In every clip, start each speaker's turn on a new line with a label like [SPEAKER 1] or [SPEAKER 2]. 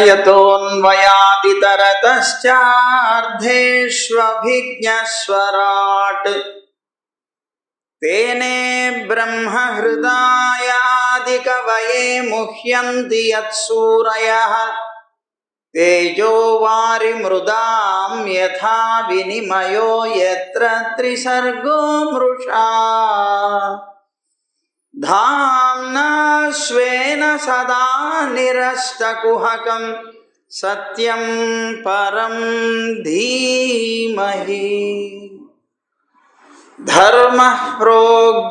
[SPEAKER 1] యతోన్వయాది తరతశ్చార్ధేష్వభిజ్ఞస్వరాట్ తేనే బ్రహ్మ హృదయాది కవయే ముహ్యంతి యత్సూరయః తేజో వారి మృదాం యథా వినిమయో యత్ర త్రిసర్గో మృషా ధామ్నా స్వేన సదా నిరస్తకుహకం సత్యం పరం ధీమహి. ధర్మః ప్రోజ్జితకైతవోత్ర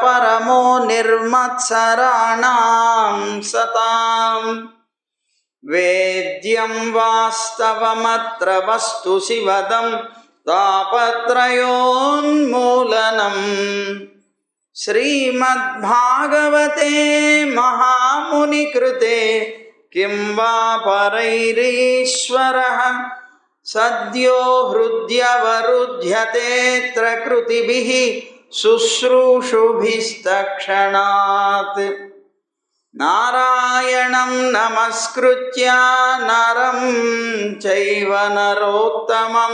[SPEAKER 1] పరమో నిర్మత్సరాణాం సతాం వేద్యం వాస్తవమత్ర వస్తు శివదం తాపత్రయోన్మూలనం. శ్రీమద్భాగవతే మహామునికృతే కిం వా పరైరీశ్వరః సద్యో హృద్యవరుధ్యతేత్ర కృతిభిః శుశ్రూషుభిస్తక్షణాత్. నారాయణం నమస్కృత్య నరం చైవ నరోత్తమం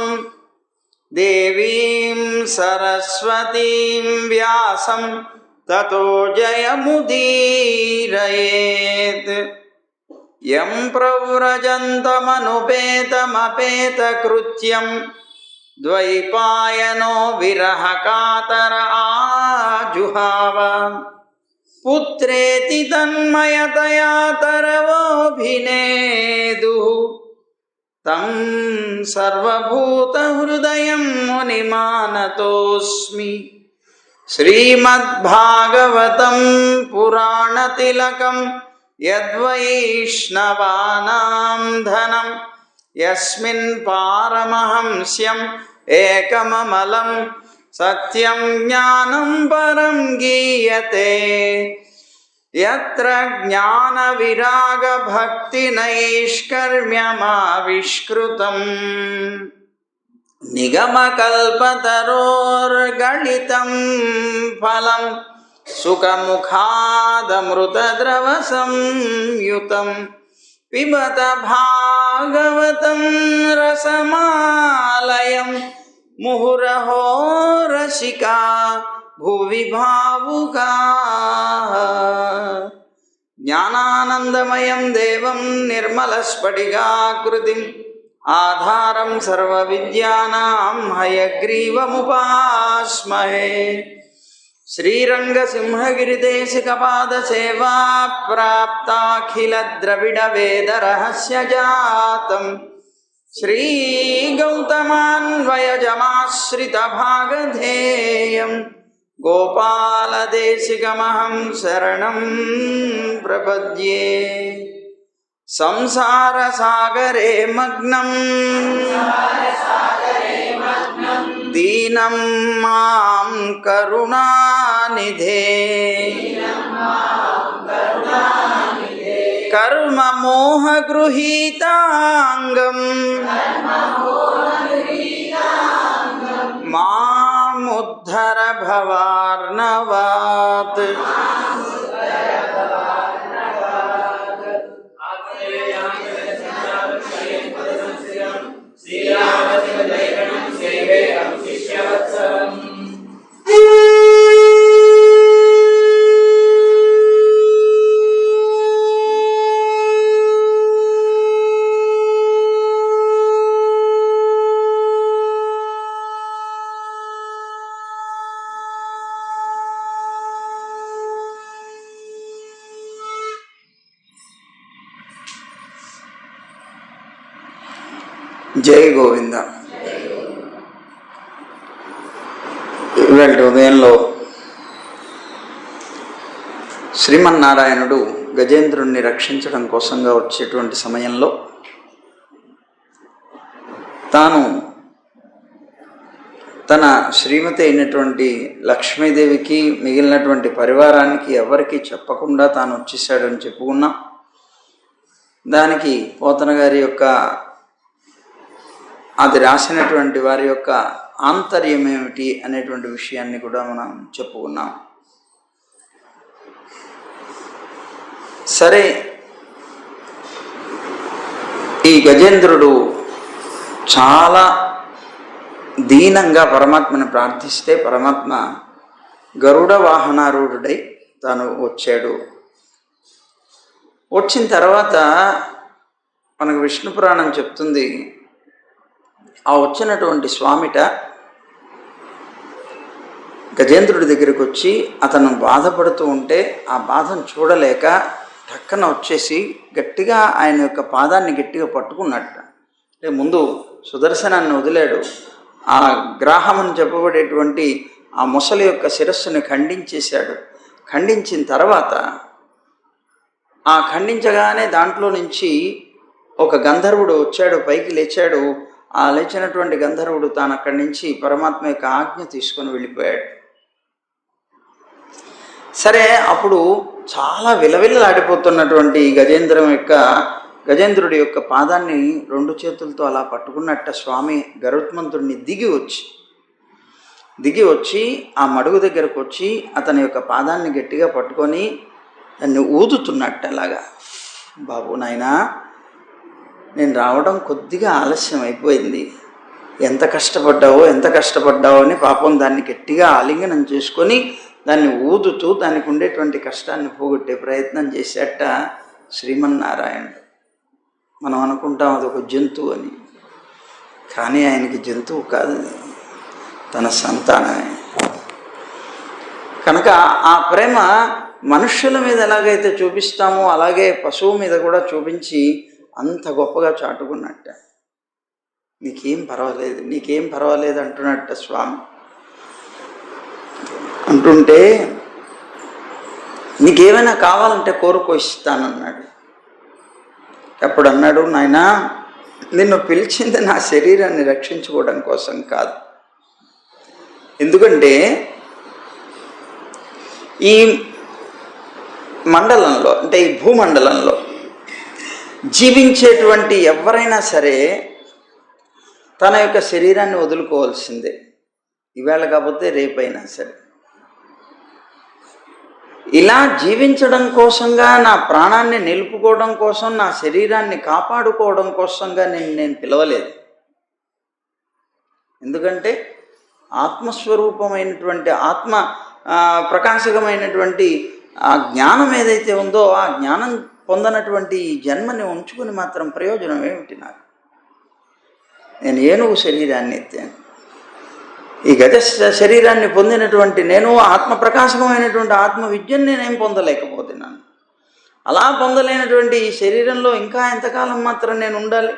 [SPEAKER 1] దేవీం సరస్వతీం వ్యాసం తతో జయముదీరయేత్. యం ప్రవ్రజంతమనుపేతమపేతకృత్యం ద్వైపాయనో విరహకాతర ఆజుహావ. పుత్రేతి తన్మయతయా తరవోభినేదుః తం సర్వభూతహృదయం మునిమానతోస్మి. శ్రీమద్భాగవతం పురాణతిలకం యద్వైష్ణవానాం ధనం యస్మిన్ పారమహంస్యం ఏకమమలం సత్యం జ్ఞానం పరం గీయతే. యత్ర జ్ఞాన విరాగ భక్తి నైష్కర్మ్యమావిష్కృతం నిగమకల్పతరోర్గళితం ఫలం సుఖముఖాదమృతద్రవ సంయుతం. పిబత భాగవతం రసమాలయం ముహురహో రసికా భువి భావుకాః. జ్ఞానానందమయం దేవం నిర్మలస్ఫటికాకృతిం ఆధారం సర్వవిద్యానాం హయగ్రీవముపాస్మహే. శ్రీరంగసింహగిరిదేశికపాదసేవా ప్రాప్తాఖిలద్రవిడవేదరహస్యజాతం శ్రీగౌతమాన్వయజమాశ్రితభాగధేయం గోపాలదేశికమహం శరణం ప్రపద్యే. సంసారసాగరే మగ్నం దీనం మాం కరుణానిధే. కర్మమోహగృహీతాంగం మాముద్ధర భవార్ణవాత్. జై గోవింద. ఇవాళ ఉదయంలో శ్రీమన్నారాయణుడు గజేంద్రుణ్ణి రక్షించడం కోసంగా వచ్చేటువంటి సమయంలో తాను తన శ్రీమతి అయినటువంటి లక్ష్మీదేవికి మిగిలినటువంటి పరివారానికి ఎవరికి చెప్పకుండా తాను వచ్చేసాడని చెప్పుకున్నాం. దానికి పోతన గారి యొక్క అది రాసినటువంటి వారి యొక్క ఆంతర్యం ఏమిటి అనేటువంటి విషయాన్ని కూడా మనం చెప్పుకున్నాం. సరే, ఈ గజేంద్రుడు చాలా దీనంగా పరమాత్మని ప్రార్థిస్తే పరమాత్మ గరుడ వాహనారూఢుడై తాను వచ్చాడు. వచ్చిన తర్వాత మనకు విష్ణు పురాణం చెప్తుంది, ఆ వచ్చినటువంటి స్వామిట గజేంద్రుడి దగ్గరికి వచ్చి అతను బాధపడుతూ ఉంటే ఆ బాధను చూడలేక టక్కన వచ్చేసి గట్టిగా ఆయన యొక్క పాదాన్ని గట్టిగా పట్టుకున్నట్ట. అంటే ముందు సుదర్శనాన్ని వదిలాడు, ఆ గ్రాహమని చెప్పబడేటువంటి ఆ ముసలి యొక్క శిరస్సుని ఖండించేశాడు. ఖండించిన తర్వాత ఆ ఖండించగానే దాంట్లో నుంచి ఒక గంధర్వుడు వచ్చాడు, పైకి లేచాడు. ఆ లేచినటువంటి గంధర్వుడు తాను అక్కడి నుంచి పరమాత్మ యొక్క ఆజ్ఞ తీసుకొని వెళ్ళిపోయాడు. సరే, అప్పుడు చాలా విలవిల్లాడిపోతున్నటువంటి గజేంద్రుడి యొక్క పాదాన్ని రెండు చేతులతో అలా పట్టుకున్నట్ట స్వామి గరుత్మంతుడిని దిగి వచ్చి ఆ మడుగు దగ్గరకు వచ్చి అతని యొక్క పాదాన్ని గట్టిగా పట్టుకొని దాన్ని ఊదుతున్నట్టు. అలాగా, బాబు నాయనా, నేను రావడం కొద్దిగా ఆలస్యం అయిపోయింది, ఎంత కష్టపడ్డావో అని పాపం దాన్ని గట్టిగా ఆలింగనం చేసుకొని దాన్ని ఊదుతూ దానికి ఉండేటువంటి కష్టాన్ని పోగొట్టే ప్రయత్నం చేసేట శ్రీమన్నారాయణుడు. మనం అనుకుంటాం అదొక జంతువు అని, కానీ ఆయనకి జంతువు కాదు, తన సంతానమే. కనుక ఆ ప్రేమ మనుష్యుల మీద ఎలాగైతే చూపిస్తామో అలాగే పశువు మీద కూడా చూపించి అంత గొప్పగా చాటుకున్నట్ట. నీకేం పర్వాలేదు అంటున్నట్ట స్వామి. అంటుంటే నీకేమైనా కావాలంటే కోరుకో ఇస్తానన్నాడు. అప్పుడు అన్నాడు, నాయనా, నిన్ను పిలిచింది నా శరీరాన్ని రక్షించుకోవడం కోసం కాదు. ఎందుకంటే ఈ మండలంలో, అంటే ఈ భూమండలంలో జీవించేటువంటి ఎవరైనా సరే తన యొక్క శరీరాన్ని వదులుకోవాల్సిందే, ఈవేళ కాకపోతే రేపైనా సరే. ఇలా జీవించడం కోసంగా, నా ప్రాణాన్ని నిలుపుకోవడం కోసం, నా శరీరాన్ని కాపాడుకోవడం కోసంగా నేను పిలవలేదు. ఎందుకంటే ఆత్మస్వరూపమైనటువంటి ఆత్మ ప్రకాశకమైనటువంటి ఆ జ్ఞానం ఏదైతే ఉందో ఆ జ్ఞానం పొందనటువంటి ఈ జన్మని ఉంచుకుని మాత్రం ప్రయోజనం ఏమిటి? నేను ఏనుగు శరీరాన్ని ఎత్తాను, ఈ గజ శరీరాన్ని పొందినటువంటి నేను ఆత్మ ప్రకాశకమైనటువంటి ఆత్మ విద్యను నేనేం పొందలేకపోతున్నాను. అలా పొందలేనటువంటి ఈ శరీరంలో ఇంకా ఎంతకాలం మాత్రం నేను ఉండాలి?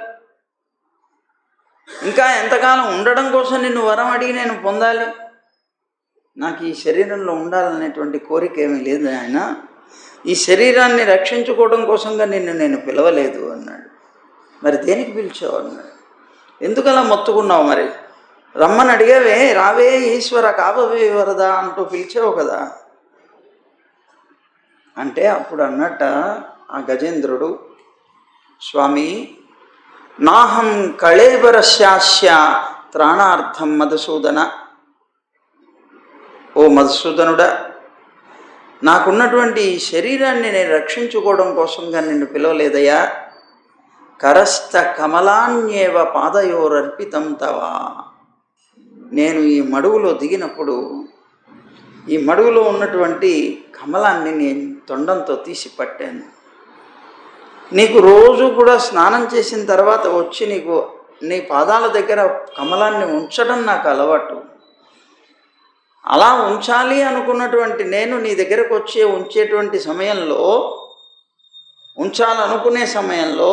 [SPEAKER 1] ఇంకా ఎంతకాలం ఉండడం కోసం నిన్ను వరం అడిగి నేను పొందాలి? నాకు ఈ శరీరంలో ఉండాలనేటువంటి కోరిక ఏమీ లేదు ఆయన. ఈ శరీరాన్ని రక్షించుకోవడం కోసంగా నేను పిలవలేదు అన్నాడు. మరి దేనికి పిలిచావు అన్నాడు. ఎందుకు అలా మొత్తుకున్నావు? మరి రమ్మని అడిగావే, రావే ఈశ్వర కావవే వరద అంటూ పిలిచావు కదా అంటే అప్పుడు అన్నట్ట ఆ గజేంద్రుడు, స్వామి, నాహం కళేబరస్యాస్య త్రాణార్థం మధుసూదన. ఓ మధుసూదనుడా, నాకున్నటువంటి ఈ శరీరాన్ని నేను రక్షించుకోవడం కోసంగా నిన్ను పిలవలేదయ్యా. కరస్థ కమలాన్యేవ పాదయోరర్పితం తవా. నేను ఈ మడుగులో దిగినప్పుడు ఈ మడుగులో ఉన్నటువంటి కమలాన్ని నేను తొండంతో తీసి పట్టాను. నీకు రోజు కూడా స్నానం చేసిన తర్వాత వచ్చి నీ పాదాల దగ్గర కమలాన్ని ఉంచడం నాకు అలవాటు. అలా ఉంచాలి అనుకున్నటువంటి నేను నీ దగ్గరకు ఉంచేటువంటి సమయంలో, ఉంచాలనుకునే సమయంలో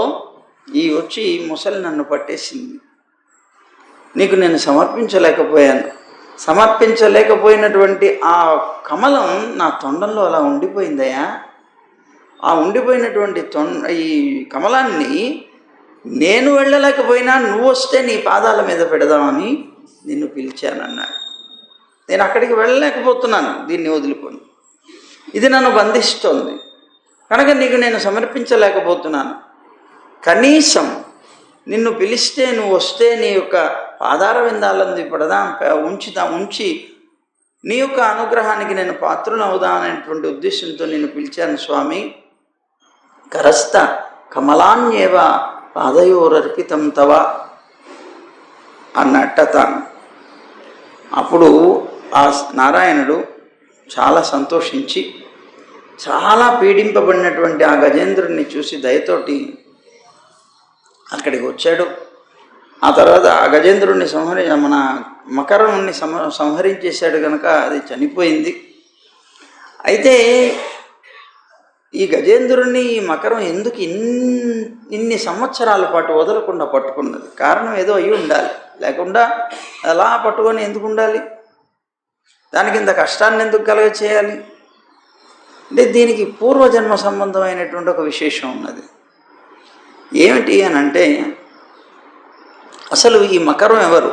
[SPEAKER 1] వచ్చి ఈ ముసలి నన్ను పట్టేసింది. నీకు నేను సమర్పించలేకపోయినటువంటి ఆ కమలం నా తొండంలో అలా ఉండిపోయిందయ్యా. ఆ ఉండిపోయినటువంటి ఈ కమలాన్ని నేను వెళ్ళలేకపోయినా నువ్వు వస్తే నీ పాదాల మీద పెడదామని నిన్ను పిలిచానన్నాడు. నేను అక్కడికి వెళ్ళలేకపోతున్నాను, దీన్ని వదులుకొని. ఇది నన్ను బంధిస్తోంది కనుక నీకు నేను సమర్పించలేకపోతున్నాను. కనీసం నిన్ను పిలిస్తే నువ్వు వస్తే నీ యొక్క పాదార విందాలంది ఉంచి నీ యొక్క అనుగ్రహానికి నేను పాత్రులవుదామనేటువంటి ఉద్దేశంతో నేను పిలిచాను స్వామి. కరస్థ కమలాన్యేవ పాదయోరర్పితం తవ అన్నట్ట తాను. అప్పుడు ఆ నారాయణుడు చాలా సంతోషించి చాలా పీడింపబడినటువంటి ఆ గజేంద్రుడిని చూసి దయతోటి అక్కడికి వచ్చాడు. ఆ తర్వాత ఆ గజేంద్రుడిని మన మకరుని సంహరించేశాడు కనుక అది చనిపోయింది. అయితే ఈ గజేంద్రుడిని ఈ మకరం ఎందుకు ఇన్ని సంవత్సరాల పాటు వదలకుండా పట్టుకున్నది? కారణం ఏదో అయి ఉండాలి, లేకుండా అలా పట్టుకొని ఎందుకు ఉండాలి? దానికి ఇంత కష్టాన్ని ఎందుకు కలుగ చేయాలి అంటే దీనికి పూర్వజన్మ సంబంధమైనటువంటి ఒక విశేషం ఉన్నది. ఏమిటి అని అంటే, అసలు ఈ మకరం ఎవరు?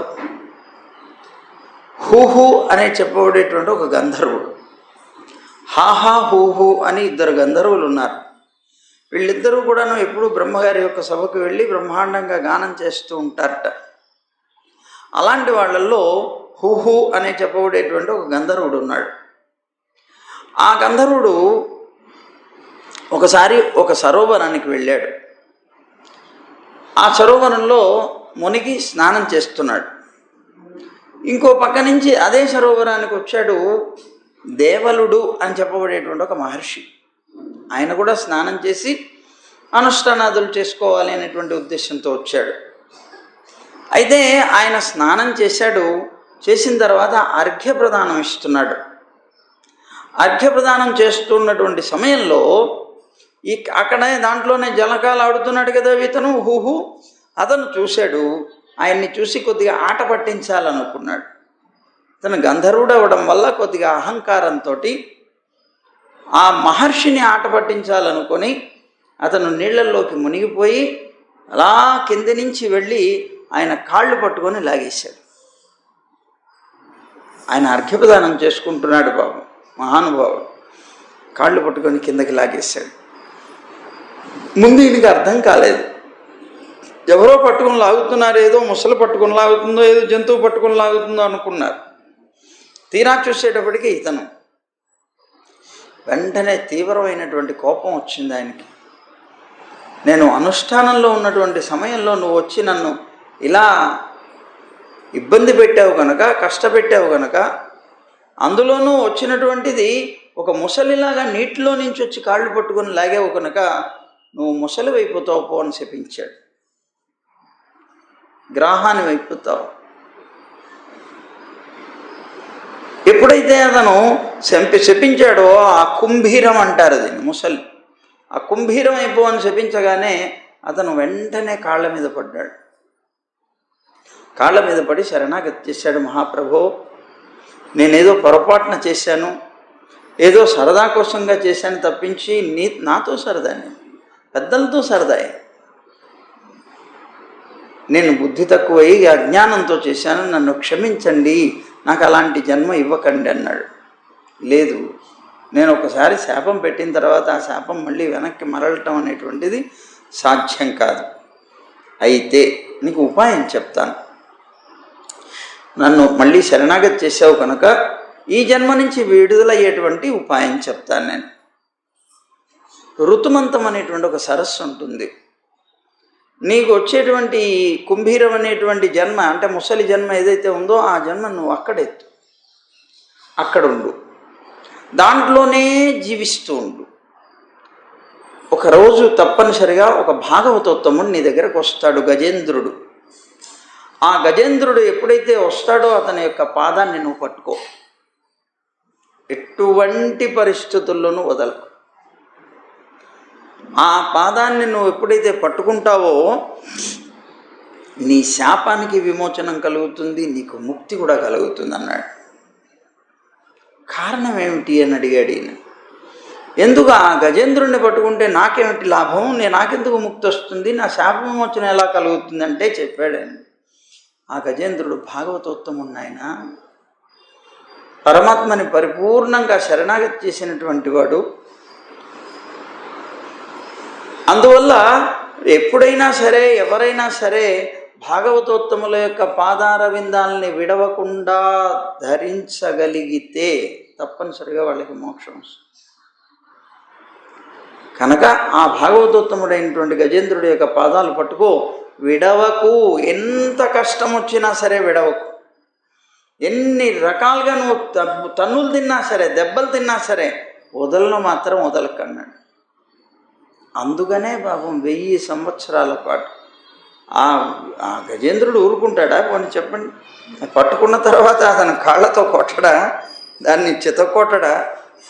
[SPEAKER 1] హూహు అనే చెప్పబడేటువంటి ఒక గంధర్వుడు, హాహా హూహు అని ఇద్దరు గంధర్వులు ఉన్నారు. వీళ్ళిద్దరూ కూడాను ఎప్పుడు బ్రహ్మగారి యొక్క సభకు వెళ్ళి బ్రహ్మాండంగా గానం చేస్తూ ఉంటారట. అలాంటి వాళ్ళల్లో హూహు అనే చెప్పబడేటువంటి ఒక గంధర్వుడు ఉన్నాడు. ఆ గంధర్వుడు ఒకసారి ఒక సరోవరానికి వెళ్ళాడు. ఆ సరోవరంలో మునిగి స్నానం చేస్తున్నాడు. ఇంకో పక్క నుంచి అదే సరోవరానికి వచ్చాడు దేవలుడు అని చెప్పబడేటువంటి ఒక మహర్షి. ఆయన కూడా స్నానం చేసి అనుష్ఠానాదులు చేసుకోవాలి అనేటువంటి ఉద్దేశంతో వచ్చాడు. అయితే ఆయన స్నానం చేశాడు. చేసిన తర్వాత అర్ఘ్యప్రదానం ఇస్తున్నాడు. అర్ఘ్యప్రదానం చేస్తున్నటువంటి సమయంలో అక్కడే దాంట్లోనే జలకాలు ఆడుతున్నాడు కదా ఇతను హూహు. అతను చూశాడు. ఆయన్ని చూసి కొద్దిగా ఆట పట్టించాలనుకున్నాడు. తను గంధర్వుడు అవ్వడం వల్ల కొద్దిగా అహంకారంతో ఆ మహర్షిని ఆట పట్టించాలనుకొని అతను నీళ్లలోకి మునిగిపోయి అలా కింది నుంచి వెళ్ళి ఆయన కాళ్ళు పట్టుకొని లాగేశాడు. ఆయన అర్ఘ్యప్రదానం చేసుకుంటున్నాడు బాబు, మహానుభావుడు. కాళ్ళు పట్టుకొని కిందకి లాగేశాడు. ముందు ఈయనకి అర్థం కాలేదు. ఎవరో పట్టుకుని లాగుతున్నారు, ఏదో ముసలు పట్టుకుని లాగుతుందో ఏదో జంతువు పట్టుకుని లాగుతుందో అనుకున్నారు. తీరా చూసేటప్పటికీ ఇతను వెంటనే తీవ్రమైనటువంటి కోపం వచ్చింది ఆయనకి. నేను అనుష్ఠానంలో ఉన్నటువంటి సమయంలో నువ్వు వచ్చి నన్ను ఇలా ఇబ్బంది పెట్టావు కనుక, కష్టపెట్టావు కనుక, అందులోనూ వచ్చినటువంటిది ఒక ముసలిలాగా నీటిలో నుంచి వచ్చి కాళ్ళు పట్టుకొని లాగావు కనుక నువ్వు ముసలి అయిపోతావు పో అని శపించాడు. గ్రాహాన్ని అయిపోతావు. ఎప్పుడైతే అతను శపించాడో ఆ కుంభీరం అంటారు దీన్ని, ముసలి. ఆ కుంభీరం అయిపో అని శపించగానే అతను వెంటనే కాళ్ళ మీద పడ్డాడు. కాళ్ళ మీద పడి శరణాగతి చేశాడు. మహాప్రభో, నేనేదో పొరపాటున చేశాను, ఏదో సరదా కోసంగా చేశాను తప్పించి నాతో సరదా, నేను పెద్దలతో సరదాయే, నేను బుద్ధి తక్కువై అజ్ఞానంతో చేశాను, నన్ను క్షమించండి, నాకు అలాంటి జన్మ ఇవ్వకండి అన్నాడు. లేదు, నేను ఒకసారి శాపం పెట్టిన తర్వాత ఆ శాపం మళ్ళీ వెనక్కి మరలటం అనేటువంటిది సాధ్యం కాదు. అయితే నీకు ఉపాయం చెప్తాను. నన్ను మళ్ళీ శరణాగతి చేసావు కనుక ఈ జన్మ నుంచి విడుదలయ్యేటువంటి ఉపాయం చెప్తాను నేను. ఋతుమంతం అనేటువంటి ఒక సరస్సు ఉంటుంది. నీకు వచ్చేటువంటి కుంభీరం అనేటువంటి జన్మ, అంటే ముసలి జన్మ ఏదైతే ఉందో ఆ జన్మ నువ్వు అక్కడెత్తు, అక్కడుండు, దాంట్లోనే జీవిస్తూ ఉండు. ఒకరోజు తప్పనిసరిగా ఒక భాగవతోత్తముడు నీ దగ్గరకు వస్తాడు, గజేంద్రుడు. ఆ గజేంద్రుడు ఎప్పుడైతే వస్తాడో అతని యొక్క పాదాన్ని నువ్వు పట్టుకో, ఎటువంటి పరిస్థితుల్లోనూ వదలకు. ఆ పాదాన్ని నువ్వు ఎప్పుడైతే పట్టుకుంటావో నీ శాపానికి విమోచనం కలుగుతుంది, నీకు ముక్తి కూడా కలుగుతుంది అన్నాడు. కారణం ఏమిటి అని అడిగాడు ఈయన. ఎందుకు ఆ గజేంద్రుడిని పట్టుకుంటే నాకేమిటి లాభం, నాకెందుకు ముక్తి వస్తుంది, నా శాప విమోచన ఎలా కలుగుతుంది అంటే చెప్పాడండి. ఆ గజేంద్రుడు భాగవతోత్తముడు ఆయన, పరమాత్మని పరిపూర్ణంగా శరణాగతి చేసినటువంటి వాడు. అందువల్ల ఎప్పుడైనా సరే ఎవరైనా సరే భాగవతోత్తముల యొక్క పాదారవిందాలని విడవకుండా ధరించగలిగితే తప్పనిసరిగా వాళ్ళకి మోక్షం వస్తుంది. కనుక ఆ భాగవతోత్తముడైనటువంటి గజేంద్రుడి యొక్క పాదాలు పట్టుకో, విడవకు. ఎంత కష్టం వచ్చినా సరే విడవకు. ఎన్ని రకాలుగా నువ్వు తన్నులు తిన్నా సరే, దెబ్బలు తిన్నా సరే, వదలను మాత్రం వదలకన్నాడు. అందుకనే పాపం 1000 సంవత్సరాల పాటు ఆ గజేంద్రుడు ఊరుకుంటాడా? పోనీ చెప్పండి. పట్టుకున్న తర్వాత అతను కాళ్ళతో కొట్టడా, దాన్ని చితకొట్టడా?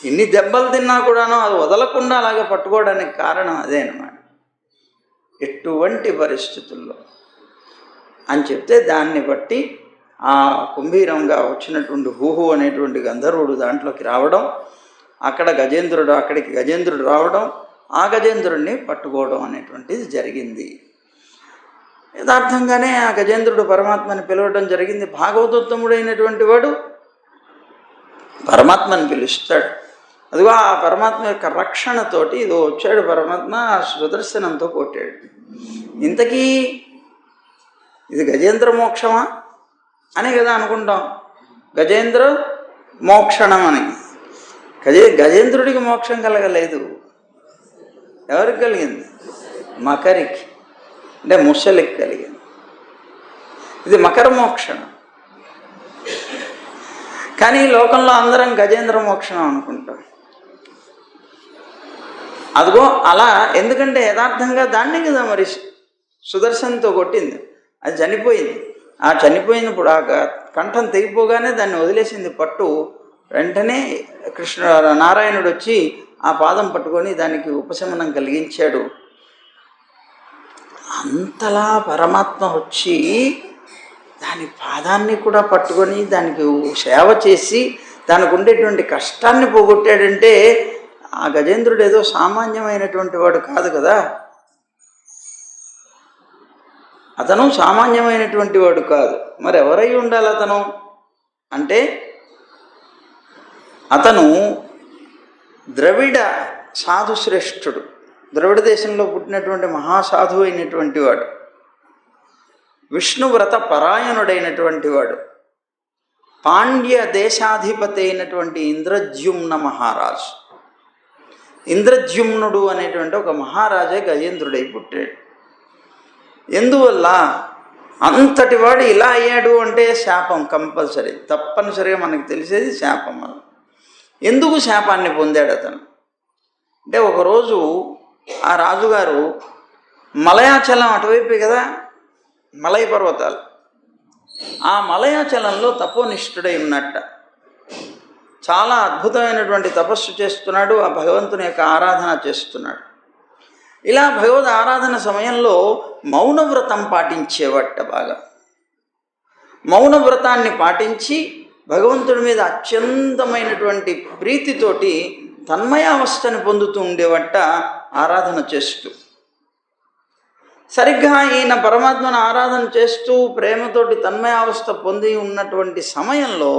[SPEAKER 1] ఎన్ని దెబ్బలు తిన్నా కూడాను అది వదలకుండా అలాగే పట్టుకోవడానికి కారణం అదే అన్నమాట. ఎటువంటి పరిస్థితుల్లో అని చెప్తే దాన్ని బట్టి ఆ కుంభీరంగా వచ్చినటువంటి హూహు అనేటువంటి గంధర్వుడు దాంట్లోకి రావడం, అక్కడికి గజేంద్రుడు రావడం, ఆ గజేంద్రుడిని పట్టుకోవడం అనేటువంటిది జరిగింది. యథార్థంగానే ఆ గజేంద్రుడు పరమాత్మని పిలవడం జరిగింది. భాగవతోత్తముడైనటువంటి వాడు పరమాత్మని పిలుస్తాడు. అదిగో ఆ పరమాత్మ యొక్క రక్షణతోటి ఇదో వచ్చాడు పరమాత్మ, ఆ సుదర్శనంతో కొట్టాడు. ఇంతకీ ఇది గజేంద్ర మోక్షమా అని కదా అనుకుంటాం. గజేంద్ర మోక్షణం అని. గజేంద్రుడికి మోక్షం కలగలేదు. ఎవరికి కలిగింది? మకరికి, అంటే ముసలికి కలిగింది. ఇది మకర మోక్షణం. కానీ లోకంలో అందరం గజేంద్ర మోక్షణం అనుకుంటాం. అదిగో అలా, ఎందుకంటే యథార్థంగా దాన్ని కదా మరి సుదర్శనంతో కొట్టింది. అది చనిపోయింది. ఆ చనిపోయినప్పుడు ఆ కంఠం తెగిపోగానే దాన్ని వదిలేసింది పట్టు. వెంటనే నారాయణుడు వచ్చి ఆ పాదం పట్టుకొని దానికి ఉపశమనం కలిగించాడు. అంతలా పరమాత్మ వచ్చి దాని పాదాన్ని కూడా పట్టుకొని దానికి సేవ చేసి దానికి ఉండేటువంటి కష్టాన్ని పోగొట్టాడంటే ఆ గజేంద్రుడు ఏదో సామాన్యమైనటువంటి వాడు కాదు కదా. అతను సామాన్యమైనటువంటి వాడు కాదు. మరి ఎవరై ఉండాలి అతను అంటే, అతను ద్రవిడ సాధుశ్రేష్ఠుడు. ద్రవిడ దేశంలో పుట్టినటువంటి మహాసాధువు అయినటువంటి వాడు, విష్ణువ్రత పరాయణుడైనటువంటి వాడు, పాండ్య దేశాధిపతి అయినటువంటి ఇంద్రద్యుమ్న మహారాజు. ఇంద్రద్యుమ్నుడు అనేటువంటి ఒక మహారాజే గజేంద్రుడై పుట్టాడు. ఎందువల్ల అంతటి వాడు ఇలా అయ్యాడు అంటే శాపం కంపల్సరీ, తప్పనిసరిగా మనకు తెలిసేది శాపం. ఎందుకు శాపాన్ని పొందాడు అతను అంటే, ఒకరోజు ఆ రాజుగారు మలయాచలం అటువైపే కదా మలయ పర్వతాలు, ఆ మలయాచలంలో తపోనిష్ఠుడై ఉన్నట్ట. చాలా అద్భుతమైనటువంటి తపస్సు చేస్తున్నాడు. ఆ భగవంతుని యొక్క ఆరాధన చేస్తున్నాడు. ఇలా భగవద్ ఆరాధన సమయంలో మౌనవ్రతం పాటించేవట. బాగా మౌనవ్రతాన్ని పాటించి భగవంతుడి మీద అత్యంతమైనటువంటి ప్రీతితోటి తన్మయావస్థని పొందుతూ ఉండేవట ఆరాధన చేస్తూ. సరిగ్గా ఈయన పరమాత్మను ఆరాధన చేస్తూ ప్రేమతోటి తన్మయావస్థ పొంది ఉన్నటువంటి సమయంలో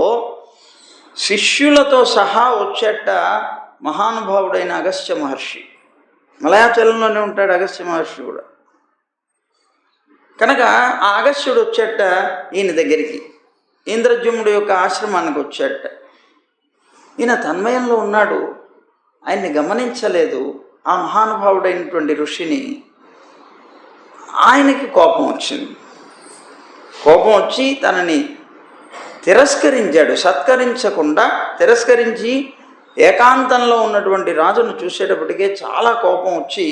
[SPEAKER 1] శిష్యులతో సహా వచ్చేట మహానుభావుడైన అగస్త్య మహర్షి. మలయాచలంలోనే ఉంటాడు అగస్త్య మహర్షి కూడా. కనుక ఆ అగస్త్యుడు వచ్చేట ఈయన దగ్గరికి, ఇంద్రద్యుమ్నుడి యొక్క ఆశ్రమానికి వచ్చేట. ఈయన తన్మయంలో ఉన్నాడు, ఆయన్ని గమనించలేదు ఆ మహానుభావుడైనటువంటి ఋషిని. ఆయనకి కోపం వచ్చింది. కోపం వచ్చి తనని తిరస్కరించాడు. సత్కరించకుండా తిరస్కరించి ఏకాంతంలో ఉన్నటువంటి రాజును చూసేటప్పటికే చాలా కోపం వచ్చి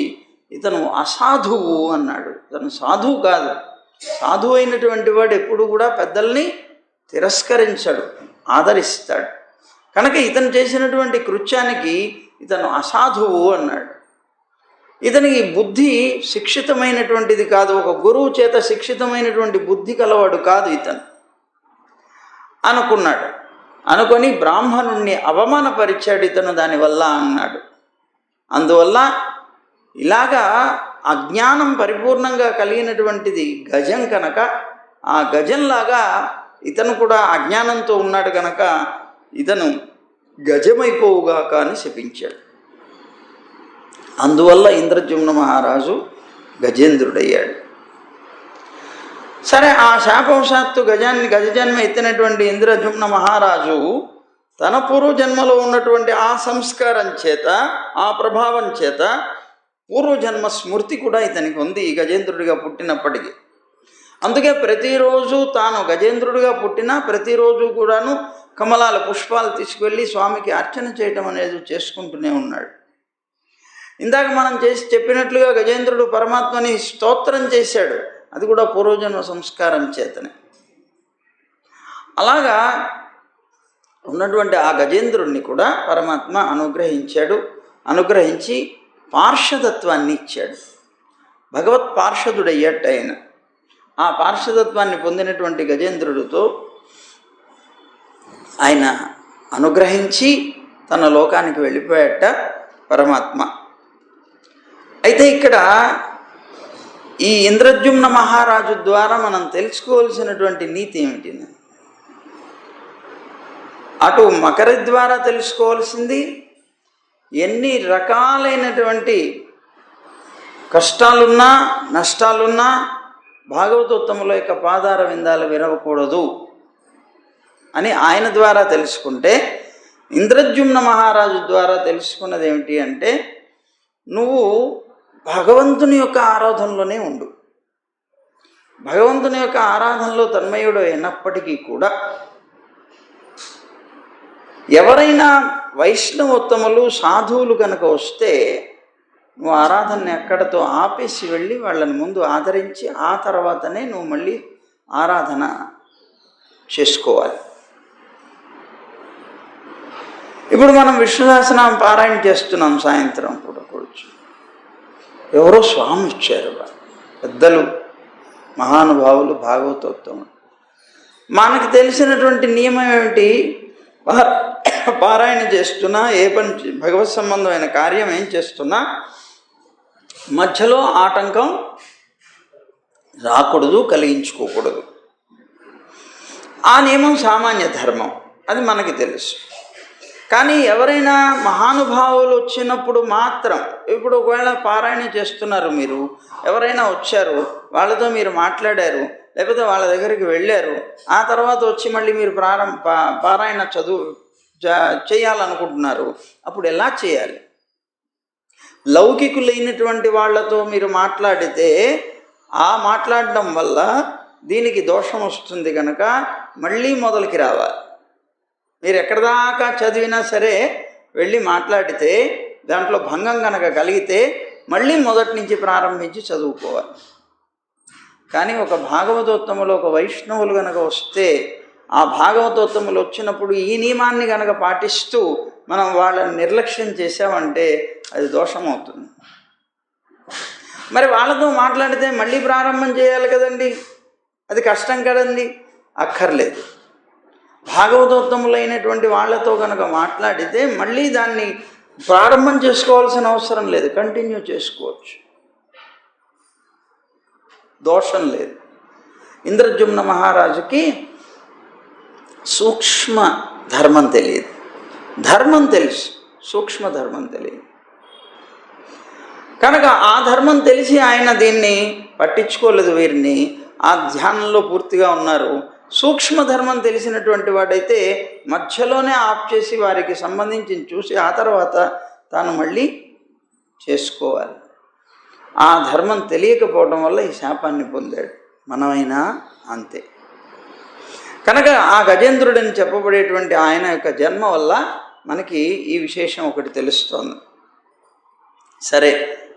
[SPEAKER 1] ఇతను అసాధువు అన్నాడు. ఇతను సాధువు కాదు. సాధువు అయినటువంటి వాడు ఎప్పుడు కూడా పెద్దల్ని తిరస్కరించాడు, ఆదరిస్తాడు. కనుక ఇతను చేసినటువంటి కృత్యానికి ఇతను అసాధువు అన్నాడు. ఇతనికి బుద్ధి శిక్షితమైనటువంటిది కాదు, ఒక గురువు చేత శిక్షితమైనటువంటి బుద్ధి కలవాడు కాదు ఇతను అనుకున్నాడు. అనుకొని బ్రాహ్మణుణ్ణి అవమానపరిచాడు ఇతను దానివల్ల అన్నాడు. అందువల్ల ఇలాగా అజ్ఞానం పరిపూర్ణంగా కలిగినటువంటిది గజం కనుక, ఆ గజంలాగా ఇతను కూడా అజ్ఞానంతో ఉన్నాడు కనుక ఇతను గజమైపోవుగాక అని శపించాడు. అందువల్ల ఇంద్రద్యుమ్న మహారాజు గజేంద్రుడయ్యాడు. సరే, ఆ శాపవశాత్తు గజజన్మ ఎత్తినటువంటి ఇంద్రద్యుమ్న మహారాజు తన పూర్వజన్మలో ఉన్నటువంటి ఆ సంస్కారం చేత, ఆ ప్రభావం చేత పూర్వజన్మ స్మృతి కూడా ఇతనికి ఉంది ఈ గజేంద్రుడిగా పుట్టినప్పటికీ. అందుకే ప్రతిరోజు తాను గజేంద్రుడిగా పుట్టినా ప్రతిరోజు కూడాను కమలాల పుష్పాలు తీసుకువెళ్ళి స్వామికి అర్చన చేయటం అనేది చేసుకుంటూనే ఉన్నాడు. ఇందాక మనం చెప్పినట్లుగా గజేంద్రుడు పరమాత్మని స్తోత్రం చేశాడు, అది కూడా పూర్వజన్మ సంస్కారం చేతనే. అలాగా ఉన్నటువంటి ఆ గజేంద్రుడిని కూడా పరమాత్మ అనుగ్రహించి పార్షదత్వాన్ని ఇచ్చాడు. భగవత్ పార్షదుడయ్యాట ఆయన. ఆ పార్షదత్వాన్ని పొందినటువంటి గజేంద్రుడితో ఆయన అనుగ్రహించి తన లోకానికి వెళ్ళిపోయాట పరమాత్మ. అయితే ఇక్కడ ఈ ఇంద్రద్యుమ్న మహారాజు ద్వారా మనం తెలుసుకోవాల్సినటువంటి నీతి ఏమిటి? అటు మకరి ద్వారా తెలుసుకోవాల్సింది, ఎన్ని రకాలైనటువంటి కష్టాలున్నా నష్టాలున్నా భాగవతోత్తముల యొక్క పాదార విందాలు విరవకూడదు అని ఆయన ద్వారా తెలుసుకుంటే, ఇంద్రద్యుమ్న మహారాజు ద్వారా తెలుసుకున్నది ఏమిటి అంటే, నువ్వు భగవంతుని యొక్క ఆరాధనలోనే ఉండు. భగవంతుని యొక్క ఆరాధనలో తన్మయుడు అయినప్పటికీ కూడా ఎవరైనా వైష్ణవోత్తములు సాధువులు కనుక వస్తే నువ్వు ఆరాధనని ఎక్కడితో ఆపేసి వెళ్ళి వాళ్ళని ముందు ఆదరించి ఆ తర్వాతనే నువ్వు మళ్ళీ ఆరాధన చేసుకోవాలి. ఇప్పుడు మనం విష్ణు సహస్రనామం పారాయణ చేస్తున్నాం, సాయంత్రం కూడా కూర్చు. ఎవరో స్వామి వచ్చారు, పెద్దలు మహానుభావులు భాగవతోత్తములు. మనకు తెలిసినటువంటి నియమం ఏమిటి? పారాయణ చేస్తున్నా, ఏ పని భగవత్ సంబంధమైన కార్యం ఏం చేస్తున్నా మధ్యలో ఆటంకం రాకూడదు, కలిగించుకోకూడదు. ఆ నియమం సామాన్య ధర్మం, అది మనకి తెలుసు. కానీ ఎవరైనా మహానుభావులు వచ్చినప్పుడు మాత్రం, ఇప్పుడు ఒకవేళ పారాయణ చేస్తున్నారు, మీరు ఎవరైనా వచ్చారు, వాళ్ళతో మీరు మాట్లాడారు, లేకపోతే వాళ్ళ దగ్గరికి వెళ్ళారు, ఆ తర్వాత వచ్చి మళ్ళీ మీరు పారాయణ చేయాలనుకుంటున్నారు, అప్పుడు ఎలా చేయాలి? లౌకికులైనటువంటి వాళ్ళతో మీరు మాట్లాడితే ఆ మాట్లాడడం వల్ల దీనికి దోషం వస్తుంది కనుక మళ్ళీ మొదలుకి రావాలి. మీరు ఎక్కడిదాకా చదివినా సరే వెళ్ళి మాట్లాడితే దాంట్లో భంగం కనుక కలిగితే మళ్ళీ మొదటి నుంచి ప్రారంభించి చదువుకోవాలి. కానీ ఒక భాగవతోత్తములు, ఒక వైష్ణవులు కనుక వస్తే, ఆ భాగవతోత్తములు వచ్చినప్పుడు ఈ నియమాన్ని కనుక పాటిస్తూ మనం వాళ్ళని నిర్లక్ష్యం చేసామంటే అది దోషం అవుతుంది. మరి వాళ్ళతో మాట్లాడితే మళ్ళీ ప్రారంభం చేయాలి కదండి, అది కష్టం కదండి. అక్కర్లేదు. భాగవతోత్తములైనటువంటి వాళ్ళతో కనుక మాట్లాడితే మళ్ళీ దాన్ని ప్రారంభం చేసుకోవాల్సిన అవసరం లేదు, కంటిన్యూ చేసుకోవచ్చు, దోషం లేదు. ఇంద్రద్యుమ్న మహారాజుకి సూక్ష్మ ధర్మం తెలియదు, ధర్మం తెలుసు, సూక్ష్మ ధర్మం తెలియదు. కనుక ఆ ధర్మం తెలిసి ఆయన దీన్ని పట్టించుకోలేదు, వీరిని ఆ ధ్యానంలో పూర్తిగా ఉన్నారు. సూక్ష్మ ధర్మం తెలిసినటువంటి వాడైతే మధ్యలోనే ఆఫ్ చేసి వారికి సంబంధించి చూసి ఆ తర్వాత తాను మళ్ళీ చేసుకోవాలి. ఆ ధర్మం తెలియకపోవడం వల్ల ఈ శాపాన్ని పొందాడు. మనమైనా అంతే. కనుక ఆ గజేంద్రుడని చెప్పబడేటువంటి ఆయన యొక్క జన్మ వల్ల మనకి ఈ విశేషం ఒకటి తెలుస్తోంది. సరే,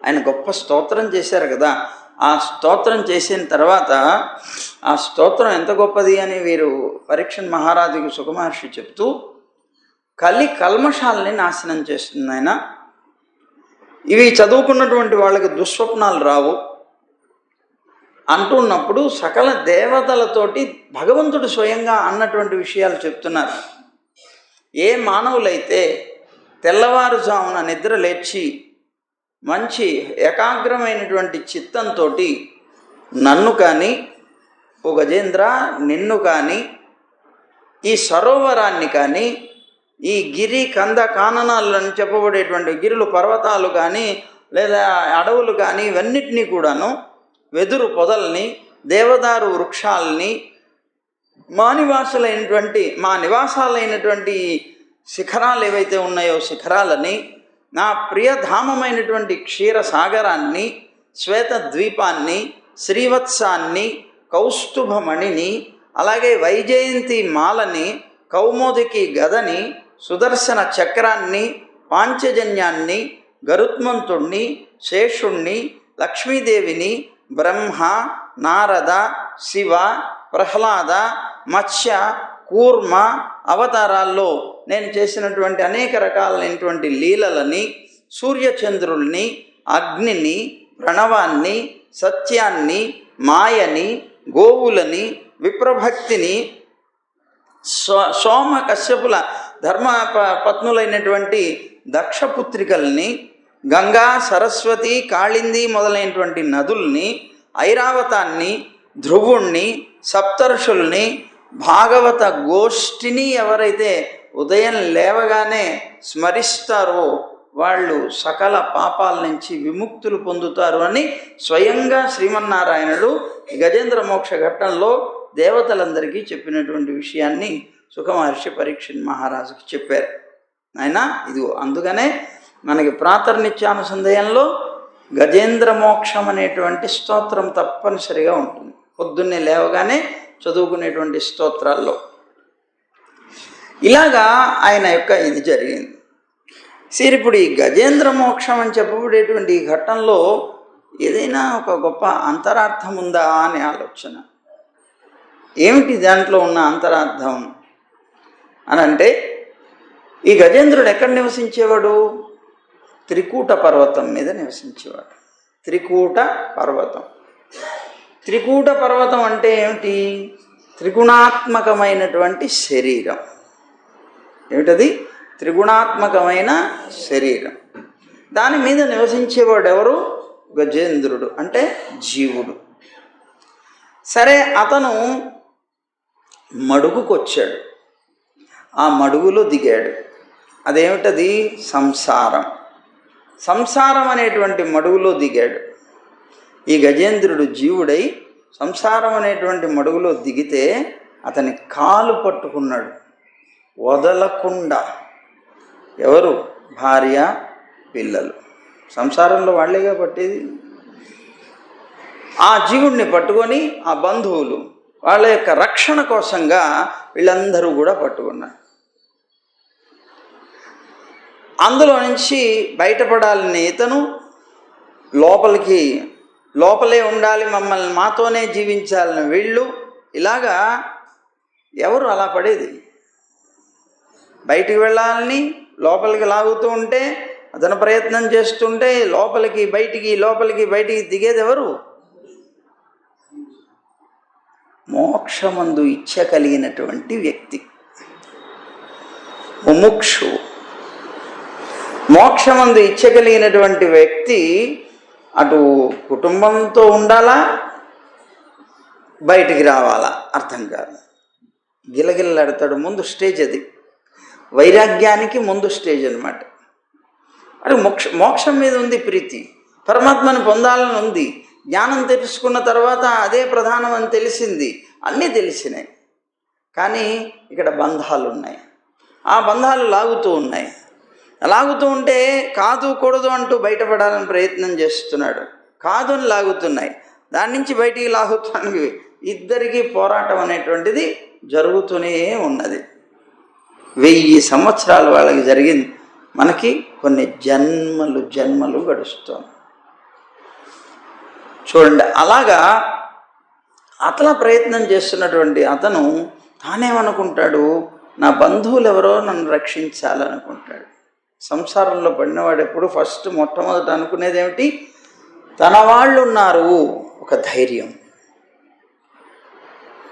[SPEAKER 1] ఆయన గొప్ప స్తోత్రం చేశారు కదా, ఆ స్తోత్రం చేసిన తర్వాత ఆ స్తోత్రం ఎంత గొప్పది అని వీరు పరీక్షణ్ మహారాజుకి సుఖమహర్షి చెప్తూ, కల్మషాలని నాశనం చేస్తుంది ఆయన. ఇవి చదువుకున్నటువంటి వాళ్ళకి దుస్వప్నాలు రావు అంటున్నప్పుడు సకల దేవతలతోటి భగవంతుడు స్వయంగా అన్నటువంటి విషయాలు చెప్తున్నారు. ఏ మానవులైతే తెల్లవారుజామున నిద్ర లేచి మంచి ఏకాగ్రమైనటువంటి చిత్తంతో నన్ను కానీ, ఓ గజేంద్ర నిన్ను కానీ, ఈ సరోవరాన్ని కానీ, ఈ గిరి కంద కాననాలని చెప్పబడేటువంటి గిరులు పర్వతాలు కానీ లేదా అడవులు కానీ ఇవన్నిటినీ కూడాను, వెదురు పొదల్ని, దేవదారు వృక్షాలని, మా నివాసాలైనటువంటి శిఖరాలు ఏవైతే ఉన్నాయో శిఖరాలని, నా ప్రియధామమైనటువంటి క్షీరసాగరాన్ని, శ్వేతద్వీపాన్ని, శ్రీవత్సాన్ని, కౌస్తుభమణిని, అలాగే వైజయంతి మాలని, కౌమోదికి గదని, సుదర్శన చక్రాన్ని, పాంచజన్యాన్ని, గరుత్మంతుణ్ణి, శేషుణ్ణి, లక్ష్మీదేవిని, బ్రహ్మ, నారద, శివ, ప్రహ్లాద, మత్స్య, కూర్మ అవతారాల్లో నేను చేసినటువంటి అనేక రకాలైనటువంటి లీలలని, సూర్యచంద్రుల్ని, అగ్నిని, ప్రణవాన్ని, సత్యాన్ని, మాయని, గోవులని, విప్రభక్తిని, సోమ కశ్యపుల ధర్మ పత్నులైనటువంటి దక్షపుత్రికల్ని, గంగా, సరస్వతి, కాళింది మొదలైనటువంటి నదుల్ని, ఐరావతాన్ని, ధ్రువుణ్ణి, సప్తర్షుల్ని, భాగవత గోష్ఠిని ఎవరైతే ఉదయం లేవగానే స్మరిస్తారో వాళ్ళు సకల పాపాల నుంచి విముక్తులు పొందుతారు అని స్వయంగా శ్రీమన్నారాయణుడు గజేంద్ర మోక్ష ఘట్టంలో దేవతలందరికీ చెప్పినటువంటి విషయాన్ని సుఖమహర్షి పరీక్షిత్ మహారాజుకి చెప్పారు. ఆయన ఇదిగో అందుకనే మనకి ప్రాతర్నిత్యానుసందేయంలో గజేంద్ర మోక్షం అనేటువంటి స్తోత్రం తప్పనిసరిగా ఉంటుంది. పొద్దున్నే లేవగానే చదువుకునేటువంటి స్తోత్రాల్లో ఇలాగా ఆయన యొక్క ఇది జరిగింది. సరే, ఇప్పుడు ఈ గజేంద్ర మోక్షం అని చెప్పబడేటువంటి ఈ ఘట్టంలో ఏదైనా ఒక గొప్ప అంతరార్థం ఉందా అనే ఆలోచన. ఏమిటి దాంట్లో ఉన్న అంతరార్థం అని అంటే, ఈ గజేంద్రుడు ఎక్కడ నివసించేవాడు? త్రికూట పర్వతం మీద నివసించేవాడు. త్రికూట పర్వతం. త్రికూట పర్వతం అంటే ఏమిటి? త్రిగుణాత్మకమైనటువంటి శరీరం. ఏమిటది? త్రిగుణాత్మకమైన శరీరం. దాని మీద నివసించేవాడు ఎవరు? గజేంద్రుడు అంటే జీవుడు. సరే, అతను మడుగుకొచ్చాడు, ఆ మడుగులో దిగాడు. అదేమిటది? సంసారం. సంసారం అనేటువంటి మడుగులో దిగాడు. ఈ గజేంద్రుడు జీవుడై సంసారం అనేటువంటి మడుగులో దిగితే అతని కాలు పట్టుకున్నాడు వదలకుండా. ఎవరు? భార్య, పిల్లలు. సంసారంలో వాళ్ళేగా పట్టేది. ఆ జీవుడిని పట్టుకొని ఆ బంధువులు వాళ్ళ యొక్క రక్షణ కోసంగా వీళ్ళందరూ కూడా పట్టుకున్నారు. అందులో నుంచి బయటపడాలని ఇతను లోపలే ఉండాలి, మమ్మల్ని మాతోనే జీవించాలని వీళ్ళు. ఇలాగా ఎవరు అలా పడేది? బయటికి వెళ్ళాలని లోపలికి లాగుతూ ఉంటే, అతను ప్రయత్నం చేస్తుంటే లోపలికి బయటికి దిగేది ఎవరు? మోక్షమందు ఇచ్చ కలిగినటువంటి వ్యక్తి, ముముక్షు. మోక్షమందు ఇచ్చ కలిగినటువంటి వ్యక్తి అటు కుటుంబంతో ఉండాలా, బయటికి రావాలా అర్థం కాదు. గిలగిల్లాడతాడు. ముందు స్టేజ్ అది. వైరాగ్యానికి ముందు స్టేజ్ అన్నమాట. అది మోక్షం మీద ఉంది ప్రీతి, పరమాత్మను పొందాలని ఉంది. జ్ఞానం తెలుసుకున్న తర్వాత అదే ప్రధానం అని తెలిసింది, అన్నీ తెలిసినాయి. కానీ ఇక్కడ బంధాలు ఉన్నాయి. ఆ బంధాలు లాగుతూ ఉన్నాయి. లాగుతూ ఉంటే కాదు కూడదు అంటూ బయటపడాలని ప్రయత్నం చేస్తున్నాడు. కాదు అని లాగుతున్నాయి. దాని నుంచి బయటికి లాగుతానికి ఇద్దరికీ పోరాటం అనేటువంటిది జరుగుతూనే ఉన్నది. 1000 సంవత్సరాలు వాళ్ళకి జరిగింది. మనకి కొన్ని జన్మలు గడుస్తుంది. చూడండి, అలాగా అతను ప్రయత్నం చేస్తున్నటువంటి అతను తానేమనుకుంటాడు? నా బంధువులు ఎవరో నన్ను రక్షించాలనుకుంటాడు. సంసారంలో పడినవాడు ఎప్పుడు మొట్టమొదట అనుకునేది ఏమిటి? తన వాళ్ళు ఉన్నారు, ఒక ధైర్యం.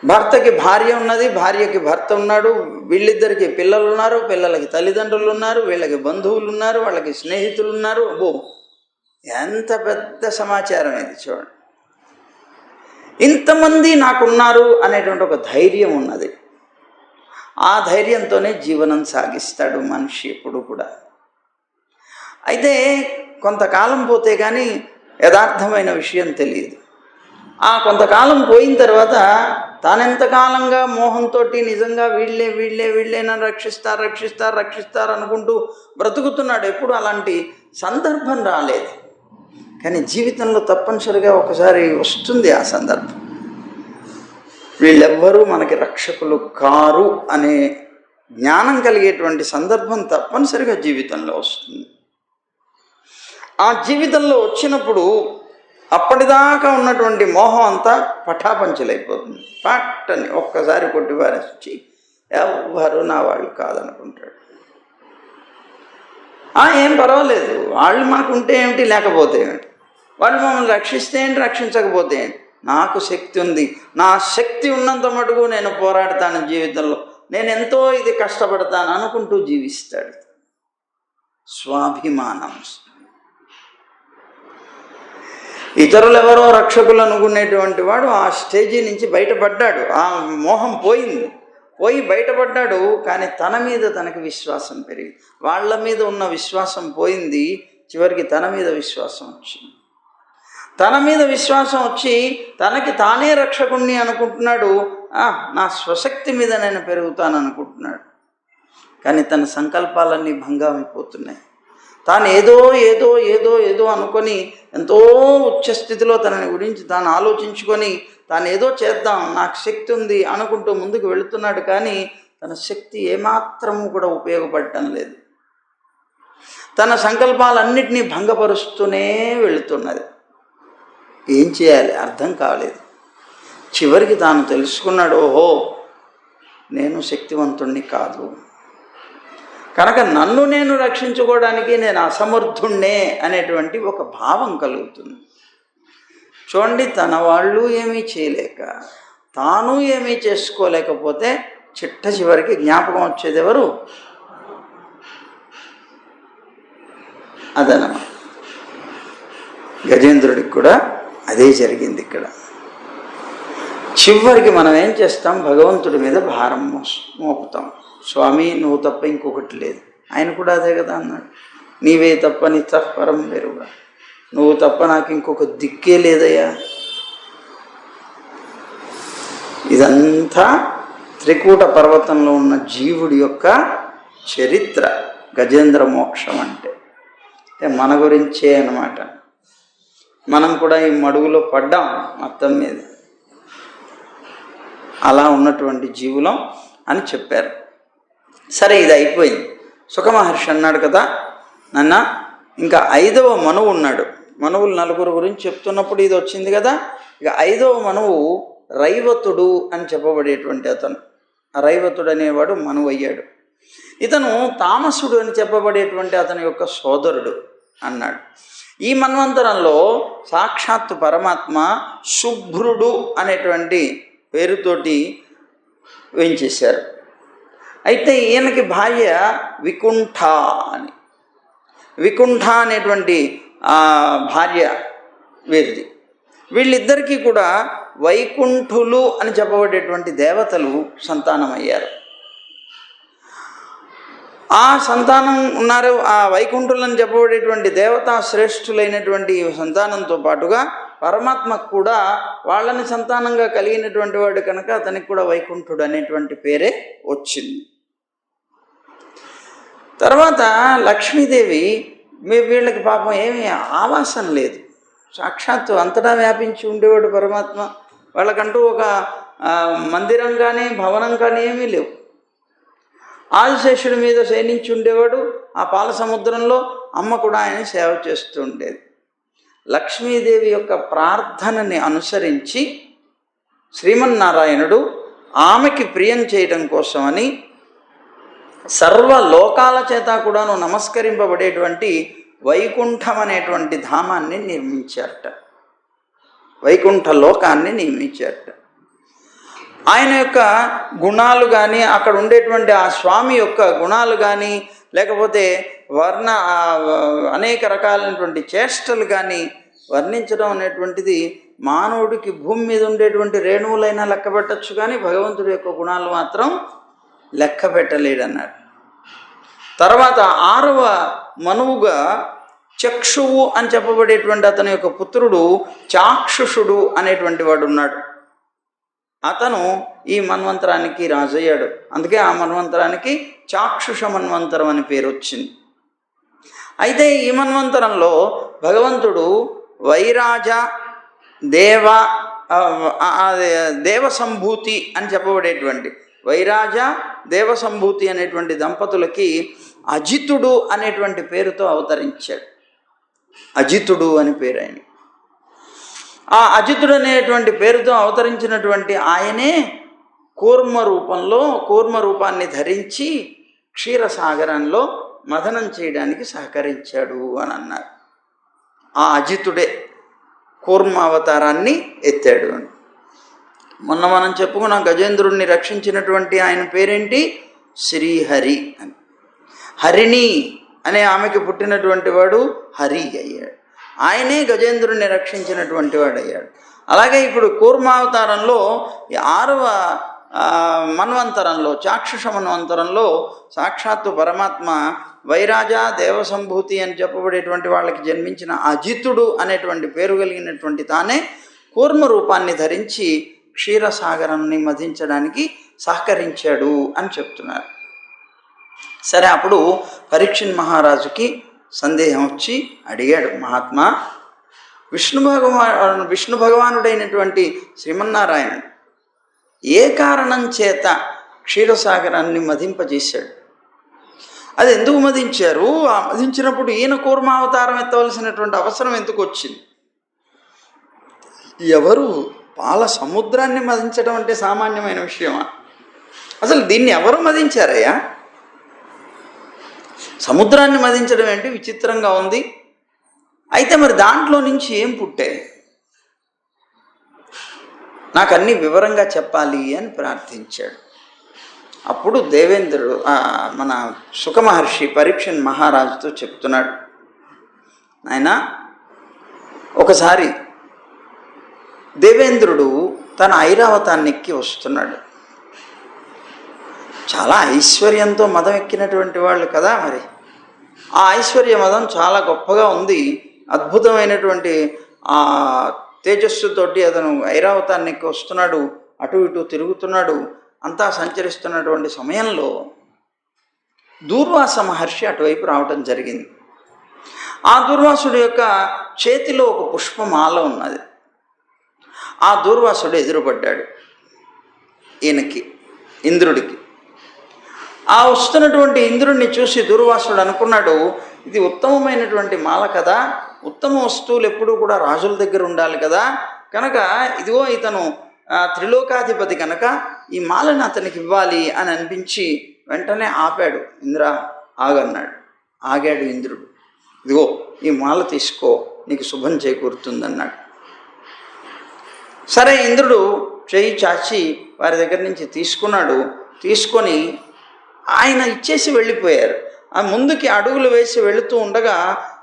[SPEAKER 1] భర్తకి భార్య ఉన్నది, భార్యకి భర్త ఉన్నాడు, వీళ్ళిద్దరికి పిల్లలు ఉన్నారు, పిల్లలకి తల్లిదండ్రులు ఉన్నారు, వీళ్ళకి బంధువులు ఉన్నారు, వాళ్ళకి స్నేహితులు ఉన్నారు. అబ్బో, ఎంత పెద్ద సమాచారం ఇది చూడండి. ఇంతమంది నాకున్నారు అనేటువంటి ఒక ధైర్యం ఉన్నది. ఆ ధైర్యంతోనే జీవనం సాగిస్తాడు మనిషి ఎప్పుడు కూడా. అయితే కొంతకాలం పోతే కానీ యథార్థమైన విషయం తెలియదు. కొంతకాలం పోయిన తర్వాత తానెంతకాలంగా మోహంతో నిజంగా వీళ్ళేనని రక్షిస్తారు అనుకుంటూ బ్రతుకుతున్నాడు. ఎప్పుడు అలాంటి సందర్భం రాలేదు. కానీ జీవితంలో తప్పనిసరిగా ఒకసారి వస్తుంది ఆ సందర్భం. వీళ్ళెవ్వరూ మనకి రక్షకులు కారు అనే జ్ఞానం కలిగేటువంటి సందర్భం తప్పనిసరిగా జీవితంలో వస్తుంది. ఆ జీవితంలో వచ్చినప్పుడు అప్పటిదాకా ఉన్నటువంటి మోహం అంతా పటాపంచలైపోతుంది. పట్టని ఒక్కసారి కొట్టిపారేసి ఎవ్వరు నా వాళ్ళు కాదనుకుంటాడు. ఏం పర్వాలేదు, వాళ్ళు మనకుంటే ఏమిటి, లేకపోతే ఏమిటి, వాళ్ళు మమ్మల్ని రక్షిస్తే ఏంటి, రక్షించకపోతే ఏంటి, నాకు శక్తి ఉంది, నా శక్తి ఉన్నంత మటుకు నేను పోరాడతాను జీవితంలో, నేను ఎంతో ఇది కష్టపడతాను అనుకుంటూ జీవిస్తాడు. స్వాభిమానం. ఇతరులు ఎవరో రక్షకులు అనుకునేటువంటి వాడు ఆ స్టేజీ నుంచి బయటపడ్డాడు. ఆ మోహం పోయి బయటపడ్డాడు. కానీ తన మీద తనకి విశ్వాసం పెరిగింది. వాళ్ళ మీద ఉన్న విశ్వాసం పోయింది, చివరికి తన మీద విశ్వాసం వచ్చింది. తన మీద విశ్వాసం వచ్చి తనకి తానే రక్షకుణ్ణి అనుకుంటున్నాడు. నా స్వశక్తి మీద నేను పెరుగుతాను అనుకుంటున్నాడు. కానీ తన సంకల్పాలన్నీ భంగమైపోతున్నాయి. తాను ఏదో అనుకొని ఎంతో ఉచ్చస్థితిలో తనని గురించి తాను ఆలోచించుకొని తాను ఏదో చేద్దాం, నాకు శక్తి ఉంది అనుకుంటూ ముందుకు వెళుతున్నాడు. కానీ తన శక్తి ఏమాత్రము కూడా ఉపయోగపడటం లేదు. తన సంకల్పాలన్నిటినీ భంగపరుస్తూనే వెళుతున్నది. ఏం చేయాలి అర్థం కాలేదు. చివరికి తాను తెలుసుకున్నాడు, ఓహో నేను శక్తివంతుణ్ణి కాదు, కనుక నన్ను నేను రక్షించుకోవడానికి నేను అసమర్థుణ్ణే అనేటువంటి ఒక భావం కలుగుతుంది. చూడండి, తన వాళ్ళు ఏమీ చేయలేక తాను ఏమీ చేసుకోలేకపోతే చివరికి జ్ఞాపకం వచ్చేది ఎవరు? అదనమాట. గజేంద్రుడికి కూడా అదే జరిగింది. ఇక్కడ చివరికి మనం ఏం చేస్తాం, భగవంతుడి మీద భారం మోపుతాం. స్వామి నువ్వు తప్ప ఇంకొకటి లేదు. ఆయన కూడా అదే కదా అన్నాడు, నీవే తప్ప నీ తప్పరం వేరుగా, నువ్వు తప్ప నాకు ఇంకొక దిక్కే లేదయ్యా. ఇదంతా త్రికూట పర్వతంలో ఉన్న జీవుడి యొక్క చరిత్ర. గజేంద్ర మోక్షం అంటే మన గురించే అన్నమాట. మనం కూడా ఈ మడుగులో పడ్డాం మొత్తం మీద. అలా ఉన్నటువంటి జీవులం అని చెప్పారు. సరే, ఇది అయిపోయింది. సుఖమహర్షి అన్నాడు కదా, నాన్న ఇంకా 5వ మనువు ఉన్నాడు. మనువులు 4 గురించి చెప్తున్నప్పుడు ఇది వచ్చింది కదా. ఇక 5వ మనువు రైవతుడు అని చెప్పబడేటువంటి అతను. ఆ రైవతుడు అనేవాడు మనువు అయ్యాడు. ఇతను తామసుడు అని చెప్పబడేటువంటి అతని యొక్క సోదరుడు అన్నాడు. ఈ మన్వంతరంలో సాక్షాత్తు పరమాత్మ శుభ్రుడు అనేటువంటి పేరుతోటి వేయించేశారు. అయితే ఈయనకి భార్య వికుంఠ అని, వికుంఠ అనేటువంటి భార్య వీరిది. వీళ్ళిద్దరికీ కూడా వైకుంఠులు అని చెప్పబడేటువంటి దేవతలు సంతానమయ్యారు. ఆ సంతానం ఉన్నారు. ఆ వైకుంఠులని చెప్పబడేటువంటి దేవతా శ్రేష్ఠులైనటువంటి సంతానంతో పాటుగా పరమాత్మకు కూడా వాళ్ళని సంతానంగా కలిగినటువంటి వాడు కనుక అతనికి కూడా వైకుంఠుడు అనేటువంటి పేరే వచ్చింది. తర్వాత లక్ష్మీదేవి, వీళ్ళకి పాపం ఏమీ ఆవాసం లేదు, సాక్షాత్తు అంతటా వ్యాపించి ఉండేవాడు పరమాత్మ. వాళ్ళకంటూ ఒక మందిరం కానీ భవనం కానీ ఏమీ లేవు. ఆదిశేషుడి మీద శయనించి ఉండేవాడు. ఆ పాల సముద్రంలో అమ్మ కూడా ఆయన సేవ చేస్తూ ఉండేది. లక్ష్మీదేవి యొక్క ప్రార్థనని అనుసరించి శ్రీమన్నారాయణుడు ఆమెకి ప్రియం చేయడం కోసమని సర్వలోకాల చేత కూడాను నమస్కరింపబడేటువంటి వైకుంఠం అనేటువంటి ధామాన్ని నిర్మించారట. వైకుంఠ లోకాన్ని నిర్మించారట. ఆయన యొక్క గుణాలు కానీ, అక్కడ ఉండేటువంటి ఆ స్వామి యొక్క గుణాలు కానీ, లేకపోతే అనేక రకాలైనటువంటి చేష్టలు కానీ వర్ణించడం అనేటువంటిది మానవుడికి భూమి మీద ఉండేటువంటి రేణువులైనా లెక్క పెట్టచ్చు, కానీ భగవంతుడి యొక్క గుణాలు మాత్రం లెక్క పెట్టలేడన్నాడు. తర్వాత 6వ మనువుగా చక్షువు అని చెప్పబడేటువంటి అతని యొక్క పుత్రుడు చాక్షుషుడు అనేటువంటి వాడు ఉన్నాడు. అతను ఈ మన్వంతరానికి రాజు అయ్యాడు. అందుకే ఆ మన్వంతరానికి చాక్షుష మన్వంతరం అని పేరు వచ్చింది. అయితే ఈ మన్వంతరంలో భగవంతుడు వైరాజ దేవ సంభూతి అని చెప్పబడేటువంటి వైరాజ దేవ సంభూతి అనేటువంటి దంపతులకి అజితుడు అనేటువంటి పేరుతో అవతరించాడు. అజితుడు అని పేరు ఆయన. ఆ అజితుడు అనేటువంటి పేరుతో అవతరించినటువంటి ఆయనే కూర్మ రూపాన్ని ధరించి క్షీరసాగరంలో మథనం చేయడానికి సహకరించాడు అని అన్నారు. ఆ అజితుడే కూర్మ అవతారాన్ని ఎత్తాడు అని. మొన్న మనం చెప్పుకున్న గజేంద్రుడిని రక్షించినటువంటి ఆయన పేరేంటి? శ్రీహరి అని. హరిణి అనే ఆమెకి పుట్టినటువంటి వాడు హరి అయ్యాడు. ఆయనే గజేంద్రుడిని రక్షించినటువంటి వాడు అయ్యాడు. అలాగే ఇప్పుడు కూర్మావతారంలో 6వ మన్వంతరంలో చాక్షుష మన్వంతరంలో సాక్షాత్తు పరమాత్మ వైరాజ దేవసంభూతి అని చెప్పబడేటువంటి వాళ్ళకి జన్మించిన అజితుడు అనేటువంటి పేరు కలిగినటువంటి తానే కూర్మ రూపాన్ని ధరించి క్షీరసాగరాన్ని మధించడానికి సహకరించాడు అని చెప్తున్నారు. సరే, అప్పుడు పరీక్షిత్ మహారాజుకి సందేహం వచ్చి అడిగాడు, మహాత్మా, విష్ణు భగవానుడైనటువంటి శ్రీమన్నారాయణుడు ఏ కారణం చేత క్షీరసాగరాన్ని మధింపజేశాడు? అది ఎందుకు మధించారు? ఆ మధించినప్పుడు ఈయన కూర్మావతారం ఎత్తవలసినటువంటి అవసరం ఎందుకు వచ్చింది? ఎవరు పాల సముద్రాన్ని మధించడం అంటే సామాన్యమైన విషయమా? అసలు దీన్ని ఎవరు మధించారయ్యా? సముద్రాన్ని మధించడం ఏంటి? విచిత్రంగా ఉంది. అయితే మరి దాంట్లో నుంచి ఏం పుట్టాయి? నాకు అన్ని వివరంగా చెప్పాలి అని ప్రార్థించాడు. అప్పుడు దేవేంద్రుడు మన సుఖమహర్షి పరీక్షిత్ మహారాజుతో చెప్తున్నాడు, ఆయన ఒకసారి దేవేంద్రుడు తన ఐరావతాన్ని ఎక్కి వస్తున్నాడు. చాలా ఐశ్వర్యంతో మదం ఎక్కినటువంటి వాళ్ళు కదా. మరి ఆ ఐశ్వర్య మదం చాలా గొప్పగా ఉంది. అద్భుతమైనటువంటి ఆ తేజస్సుతోటి అతను ఐరావతాన్ని ఎక్కి వస్తున్నాడు. అటు ఇటు తిరుగుతున్నాడు. అంతా సంచరిస్తున్నటువంటి సమయంలో దూర్వాస మహర్షి అటువైపు రావటం జరిగింది. ఆ దూర్వాసుడి యొక్క చేతిలో ఒక పుష్పమాల ఉన్నది. ఆ దూర్వాసుడు ఎదురుపడ్డాడు ఈయనకి, ఇంద్రుడికి. ఆ వస్తున్నటువంటి ఇంద్రుడిని చూసి దూర్వాసుడు అనుకున్నాడు, ఇది ఉత్తమమైనటువంటి మాల కదా, ఉత్తమ వస్తువులు ఎప్పుడూ కూడా రాజుల దగ్గర ఉండాలి కదా, కనుక ఇదిగో ఇతను త్రిలోకాధిపతి కనుక ఈ మాలను అతనికి ఇవ్వాలి అని అనిపించి వెంటనే ఆపాడు. ఇంద్ర ఆగన్నాడు. ఆగాడు ఇంద్రుడు. ఇదిగో ఈ మాల తీసుకో, నీకు శుభం చేకూరుతుందన్నాడు. సరే, ఇంద్రుడు చేయి చాచి వారి దగ్గర నుంచి తీసుకున్నాడు. తీసుకొని ఆయన ఇచ్చేసి వెళ్ళిపోయారు. ఆ ముందుకి అడుగులు వేసి వెళుతూ ఉండగా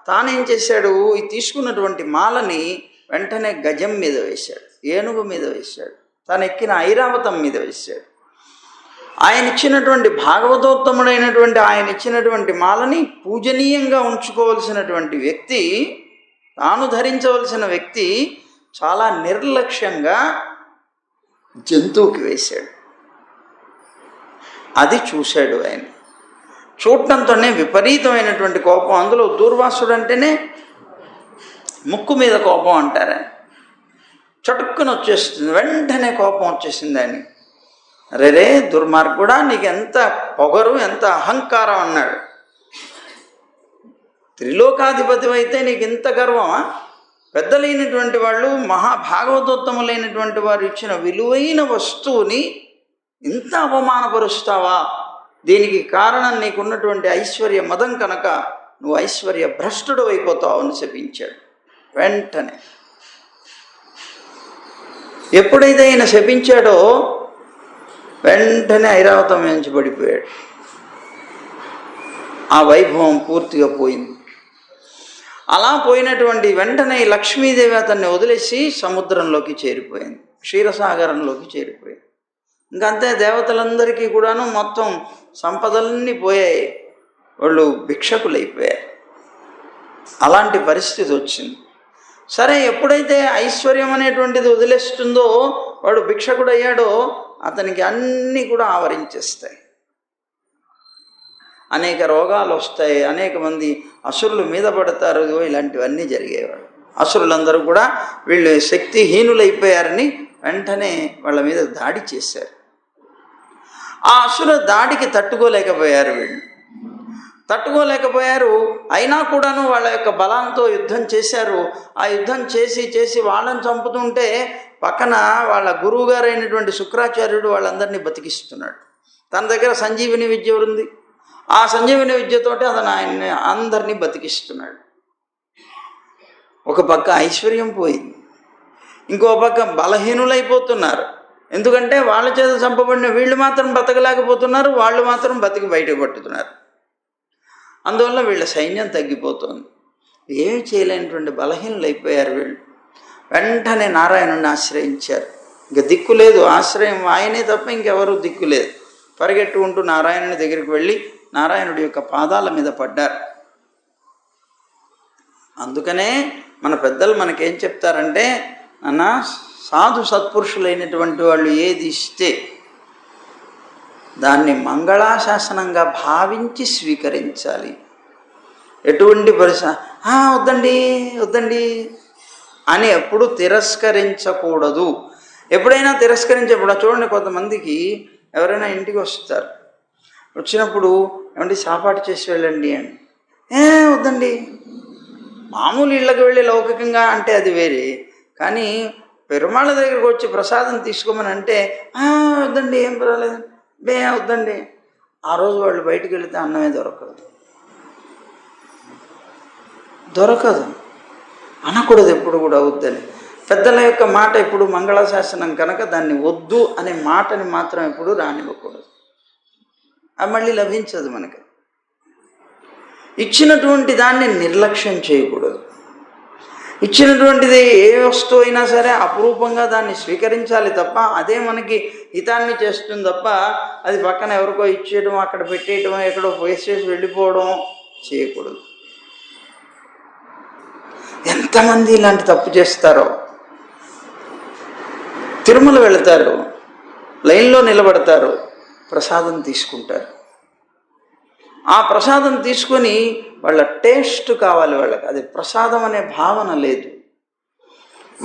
[SPEAKER 1] తానేం చేశాడు, ఈ తీసుకున్నటువంటి మాలని వెంటనే గజం మీద వేశాడు, ఏనుగు మీద వేశాడు, తాను ఎక్కిన ఐరావతం మీద వేశాడు. ఆయన ఇచ్చినటువంటి భాగవతోత్తముడైనటువంటి ఆయన ఇచ్చినటువంటి మాలని పూజనీయంగా ఉంచుకోవలసినటువంటి వ్యక్తి, తాను ధరించవలసిన వ్యక్తి చాలా నిర్లక్ష్యంగా జంతువుకి వేశాడు. అది చూశాడు ఆయన. చూడటంతోనే విపరీతమైనటువంటి కోపం. అందులో దూర్వాసుడు అంటేనే ముక్కు మీద కోపం అంటారు. చటుక్కున వచ్చేస్తుంది, వెంటనే కోపం వచ్చేసింది ఆయన. రే దుర్మార్గుడా, నీకు ఎంత పొగరు, ఎంత అహంకారం అన్నాడు. త్రిలోకాధిపతి అయితే నీకు ఇంత గర్వమా? పెద్దలైనటువంటి వాళ్ళు, మహాభాగవతోత్తములైనటువంటి వారు ఇచ్చిన విలువైన వస్తువుని ఇంత అవమానపరుస్తావా? దీనికి కారణం నీకున్నటువంటి ఐశ్వర్య మదం కనుక నువ్వు ఐశ్వర్య భ్రష్టుడు అయిపోతావు అని శపించాడు. వెంటనే ఎప్పుడైతే ఆయన శపించాడో వెంటనే ఐరావతం నుంచి పడిపోయాడు. ఆ వైభవం పూర్తిగా పోయింది. అలా పోయినటువంటి వెంటనే లక్ష్మీదేవి అతన్ని వదిలేసి సముద్రంలోకి చేరిపోయింది, క్షీరసాగరంలోకి చేరిపోయింది. ఇంకంతే, దేవతలందరికీ కూడాను మొత్తం సంపదలన్నీ పోయాయి, వాళ్ళు భిక్షకులైపోయారు. అలాంటి పరిస్థితి వచ్చింది. సరే, ఎప్పుడైతే ఐశ్వర్యం అనేటువంటిది వదిలేస్తుందో, వాడు భిక్షకుడు అయ్యాడో, అతనికి అన్నీ కూడా ఆవరించేస్తాయి. అనేక రోగాలు వస్తాయి, అనేక మంది అసురులు మీద పడతారు, ఇలాంటివన్నీ జరిగేవాడు. అసురులందరూ కూడా వీళ్ళు శక్తిహీనులైపోయారని వెంటనే వాళ్ళ మీద దాడి చేశారు. ఆ అసుర దాడికి తట్టుకోలేకపోయారు. అయినా కూడాను వాళ్ళ యొక్క బలంతో యుద్ధం చేశారు. ఆ యుద్ధం చేసి వాళ్ళని చంపుతుంటే పక్కన వాళ్ళ గురువు గారు అయినటువంటి శుక్రాచార్యుడు వాళ్ళందరినీ బతికిస్తున్నాడు. తన దగ్గర సంజీవిని విద్య ఉంది. ఆ సంజీవిని విద్యతోటి అతను ఆయన్ని అందరినీ బతికిస్తున్నాడు. ఒక పక్క ఐశ్వర్యం పోయింది, ఇంకో పక్క బలహీనులైపోతున్నారు. ఎందుకంటే వాళ్ళ చేత చంపబడిన వీళ్ళు మాత్రం బతకలేకపోతున్నారు, వాళ్ళు మాత్రం బతికి బయటకు పట్టుతున్నారు. అందువల్ల వీళ్ళ సైన్యం తగ్గిపోతుంది. ఏమి చేయలేనటువంటి బలహీనులు అయిపోయారు వీళ్ళు. వెంటనే నారాయణుడిని ఆశ్రయించారు. ఇంక దిక్కు లేదు, ఆశ్రయం ఆయనే తప్ప ఇంకెవరూ దిక్కు లేదు. పరిగెట్టుకుంటూ నారాయణుని దగ్గరికి వెళ్ళి నారాయణుడి యొక్క పాదాల మీద పడ్డారు. అందుకనే మన పెద్దలు మనకేం చెప్తారంటే, నాన్న, సాధు సత్పురుషులైనటువంటి వాళ్ళు ఏది ఇస్తే దాన్ని మంగళాశాసనంగా భావించి స్వీకరించాలి. ఎటువంటి వద్దండి అని ఎప్పుడు తిరస్కరించకూడదు. ఎప్పుడైనా తిరస్కరించేప్పుడు చూడండి, కొంతమందికి ఎవరైనా ఇంటికి వస్తారు, వచ్చినప్పుడు ఏమంటే సాపాటు చేసి వెళ్ళండి అని, వద్దండి. మామూలు ఇళ్ళకి వెళ్ళి లౌకికంగా అంటే అది వేరే, కానీ పెరుమాళ్ళ దగ్గరికి వచ్చి ప్రసాదం తీసుకోమని అంటే వద్దండి, ఏం పర్వాలేదు, వద్దండి. ఆ రోజు వాళ్ళు బయటికి వెళితే అన్నమే దొరకదు. అనకూడదు ఎప్పుడు కూడా వద్దని. పెద్దల యొక్క మాట ఎప్పుడు మంగళశాసనం కనుక దాన్ని వద్దు అనే మాటని మాత్రం ఎప్పుడు రానివ్వకూడదు. అది మళ్ళీ లభించదు మనకి. ఇచ్చినటువంటి దాన్ని నిర్లక్ష్యం చేయకూడదు. ఇచ్చినటువంటిది ఏ వస్తువు అయినా సరే అపురూపంగా దాన్ని స్వీకరించాలి తప్ప, అదే మనకి హితాన్ని చేస్తుంది తప్ప అది పక్కన ఎవరికో ఇచ్చేయడం, అక్కడ పెట్టేయడం, ఎక్కడో వేసేసి వెళ్ళిపోవడం చేయకూడదు. ఎంతమంది ఇలాంటి తప్పు చేస్తారో. తిరుమల వెళతారు, లైన్లో నిలబడతారు, ప్రసాదం తీసుకుంటారు. ఆ ప్రసాదం తీసుకొని వాళ్ళ టేస్ట్ కావాలి వాళ్ళకి, అది ప్రసాదం అనే భావన లేదు.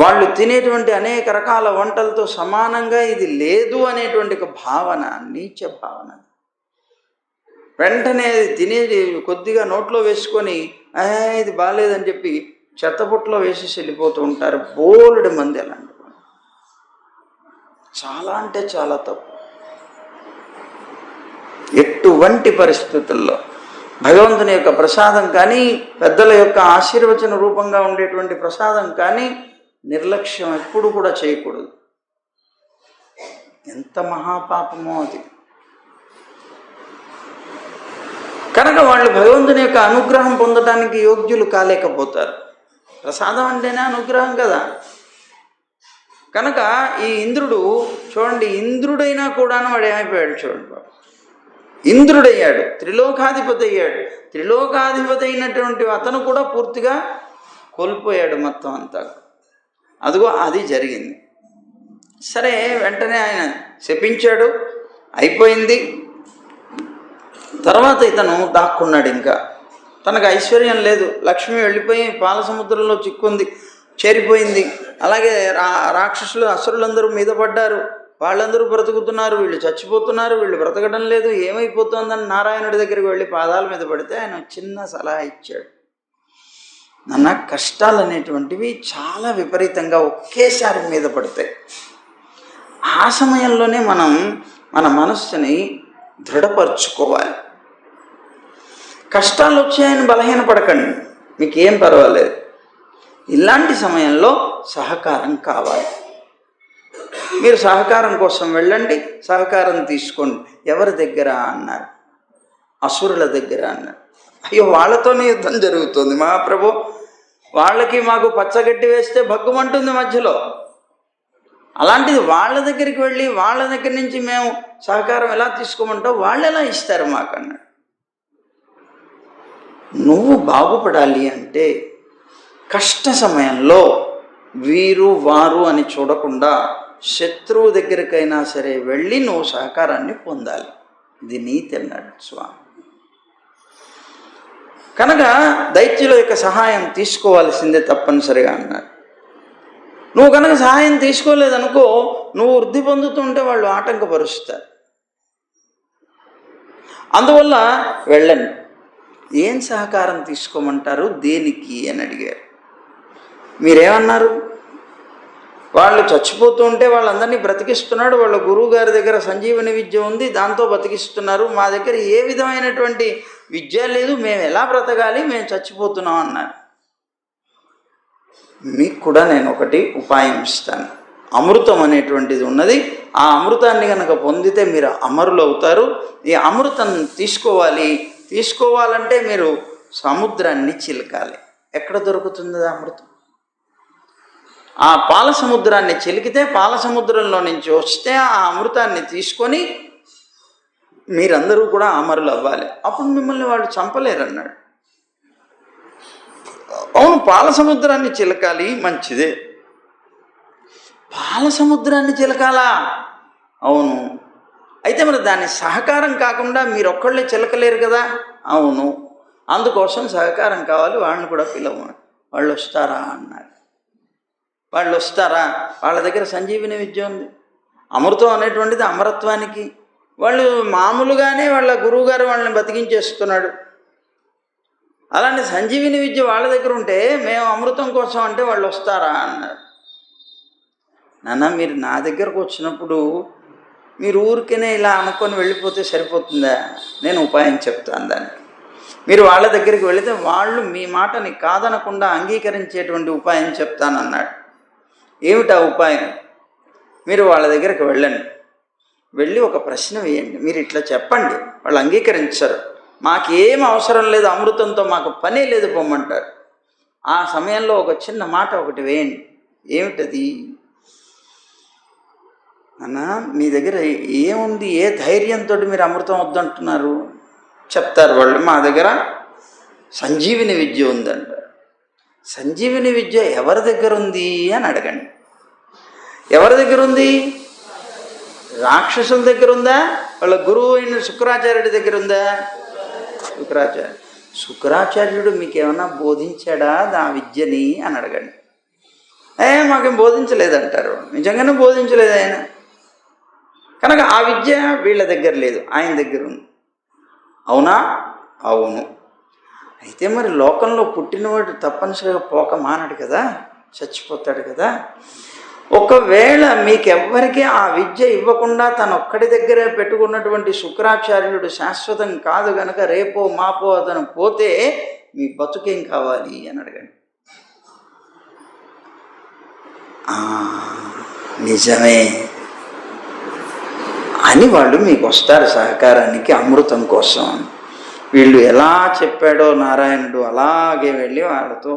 [SPEAKER 1] వాళ్ళు తినేటువంటి అనేక రకాల వంటలతో సమానంగా ఇది లేదు అనేటువంటి ఒక భావన, నీచ భావన. వెంటనే అది తినేది కొద్దిగా నోట్లో వేసుకొని ఇది బాగాలేదని చెప్పి చెత్తపుట్లో వేసేసి వెళ్ళిపోతూ ఉంటారు. బోలెడు మంది అలాంటి చాలా అంటే చాలా తప్పు. ఎటువంటి పరిస్థితుల్లో భగవంతుని యొక్క ప్రసాదం కానీ, పెద్దల యొక్క ఆశీర్వచన రూపంగా ఉండేటువంటి ప్రసాదం కానీ నిర్లక్ష్యం ఎప్పుడు కూడా చేయకూడదు. ఎంత మహాపాపమో అది. కనుక వాళ్ళు భగవంతుని యొక్క అనుగ్రహం పొందడానికి యోగ్యులు కాలేకపోతారు. ప్రసాదం అంటేనే అనుగ్రహం కదా. కనుక ఈ ఇంద్రుడు చూడండి, ఇంద్రుడైనా కూడాను వాడు ఏమైపోయాడు చూడండి బాబు. ఇంద్రుడయ్యాడు, త్రిలోకాధిపతి అయ్యాడు. త్రిలోకాధిపతి అయినటువంటి అతను కూడా పూర్తిగా కోల్పోయాడు మొత్తం అంతా. అదిగో అది జరిగింది. సరే, వెంటనే ఆయన శపించాడు, అయిపోయింది. తర్వాత ఇతను దాక్కున్నాడు. ఇంకా తనకు ఐశ్వర్యం లేదు, లక్ష్మి వెళ్ళిపోయి పాల సముద్రంలో చిక్కుంది, చేరిపోయింది. అలాగే రాక్షసులు అసురులందరూ మీద పడ్డారు, వాళ్ళందరూ బ్రతుకుతున్నారు, వీళ్ళు చచ్చిపోతున్నారు, వీళ్ళు బ్రతకడం లేదు, ఏమైపోతుందని నారాయణుడి దగ్గరికి వెళ్ళి పాదాల మీద పడితే ఆయన చిన్న సలహా ఇచ్చాడు. నాన్న, కష్టాలు అనేటువంటివి చాలా విపరీతంగా ఒకేసారి మీద పడతాయి. ఆ సమయంలోనే మనం మన మనస్సుని దృఢపరుచుకోవాలి. కష్టాలు వచ్చాయని బలహీనపడకండి, మీకేం పర్వాలేదు. ఇలాంటి సమయంలో సహకారం కావాలి. మీరు సహకారం కోసం వెళ్ళండి, సహకారం తీసుకోండి. ఎవరి దగ్గర అన్నారు? అసురుల దగ్గర అన్నారు. అయ్యో, వాళ్ళతోనే యుద్ధం జరుగుతుంది మహాప్రభు, వాళ్ళకి మాకు పచ్చగడ్డి వేస్తే భగ్గుమంటుంది మధ్యలో. అలాంటిది వాళ్ళ దగ్గరికి వెళ్ళి వాళ్ళ దగ్గర నుంచి మేము సహకారం ఎలా తీసుకోమంటావు, వాళ్ళు ఎలా ఇస్తారు మాకన్నాడు. నువ్వు బాగుపడాలి అంటే కష్ట సమయంలో వీరు వారు అని చూడకుండా శత్రువు దగ్గరికైనా సరే వెళ్ళి నువ్వు సహకారాన్ని పొందాలి. ఇది నీతి అన్నాడు స్వామి. కనుక దైత్యుల యొక్క సహాయం తీసుకోవాల్సిందే తప్పనిసరిగా అన్నారు. నువ్వు కనుక సహాయం తీసుకోలేదనుకో, నువ్వు వృద్ధి పొందుతుంటే వాళ్ళు ఆటంకపరుస్తారు. అందువల్ల వెళ్ళండి. ఏం సహకారం తీసుకోమంటారు, దేనికి అని అడిగారు. మీరేమన్నారు? వాళ్ళు చచ్చిపోతూ ఉంటే వాళ్ళందరినీ బ్రతికిస్తున్నాడు, వాళ్ళ గురువు గారి దగ్గర సంజీవని విద్య ఉంది, దాంతో బతికిస్తున్నారు. మా దగ్గర ఏ విధమైనటువంటి విద్య లేదు, మేము ఎలా బ్రతకాలి, మేము చచ్చిపోతున్నాం అన్నారు. మీకు కూడా నేను ఒకటి ఉపాయం ఇస్తాను. అమృతం అనేటువంటిది ఉన్నది. ఆ అమృతాన్ని కనుక పొందితే మీరు అమరులు అవుతారు. ఈ అమృతం తీసుకోవాలంటే మీరు సముద్రాన్ని చిలకాలి. ఎక్కడ దొరుకుతుంది అమృతం? ఆ పాల సముద్రాన్ని చిలికితే పాల సముద్రంలో నుంచి వస్తే ఆ అమృతాన్ని తీసుకొని మీరందరూ కూడా అమరులు అవ్వాలి. అప్పుడు మిమ్మల్ని వాళ్ళు చంపలేరన్నాడు. అవును, పాల సముద్రాన్ని చిలకాలి, మంచిదే. పాల సముద్రాన్ని చిలకాలా? అవును. అయితే మరి దాని సహకారం కాకుండా మీరు ఒక్కళ్ళే చిలకలేరు కదా? అవును. అందుకోసం సహకారం కావాలి, వాళ్ళని కూడా పిలవమని. వాళ్ళు వస్తారా అన్నారు. వాళ్ళు వస్తారా? వాళ్ళ దగ్గర సంజీవిని విద్య ఉంది. అమృతం అనేటువంటిది అమరత్వానికి. వాళ్ళు మామూలుగానే వాళ్ళ గురువుగారు వాళ్ళని బతికించేస్తున్నాడు. అలాంటి సంజీవిని విద్య వాళ్ళ దగ్గర ఉంటే మేము అమృతం కోసం అంటే వాళ్ళు వస్తారా అన్నారు. నాన్న, మీరు నా దగ్గరకు వచ్చినప్పుడు మీరు ఊరికనే ఇలా అనుకొని వెళ్ళిపోతే సరిపోతుందా? నేను ఉపాయం చెప్తాను దానికి. మీరు వాళ్ళ దగ్గరికి వెళితే వాళ్ళు మీ మాటని కాదనకుండా అంగీకరించేటువంటి ఉపాయం చెప్తానన్నాడు. ఏమిటా ఉపాయం? మీరు వాళ్ళ దగ్గరికి వెళ్ళండి, వెళ్ళి ఒక ప్రశ్న వేయండి, మీరు ఇట్లా చెప్పండి. వాళ్ళు అంగీకరించరు. మాకేం అవసరం లేదు, అమృతంతో మాకు పనే లేదు, పొమ్మంటారు. ఆ సమయంలో ఒక చిన్న మాట ఒకటి వేయండి. ఏమిటది? అన్న, మీ దగ్గర ఏముంది, ఏ ధైర్యంతో మీరు అమృతం వద్దంటున్నారు? చెప్తారు వాళ్ళు, మా దగ్గర సంజీవిని విద్య ఉందంటారు. సంజీవిని విద్య ఎవరి దగ్గర ఉంది అని అడగండి. ఎవరి దగ్గర ఉంది? రాక్షసుల దగ్గర ఉందా? వాళ్ళ గురువు అయిన శుక్రాచార్యుడి దగ్గర ఉందా? శుక్రాచార్యుడు మీకేమన్నా బోధించాడా ఆ విద్యని అని అడగండి. మాకేం బోధించలేదంటారు. నిజంగానే బోధించలేదు ఆయన. కనుక ఆ విద్య వీళ్ళ దగ్గర లేదు, ఆయన దగ్గర ఉంది. అవునా? అవును. అయితే మరి లోకంలో పుట్టినవాడు తప్పనిసరిగా పోక మానడు కదా, చచ్చిపోతాడు కదా. ఒకవేళ మీకెవ్వరికి ఆ విద్య ఇవ్వకుండా తను ఒక్కడి దగ్గరే పెట్టుకున్నటువంటి శుక్రాచార్యుడు శాశ్వతం కాదు గనక రేపో మాపో అతను పోతే మీ బతుకేం కావాలి అని అడగండి. నిజమే అని వాళ్ళు మీకు వస్తారు సహకారానికి, అమృతం కోసం. వీళ్ళు ఎలా చెప్పాడో నారాయణుడు అలాగే వెళ్ళి వాళ్ళతో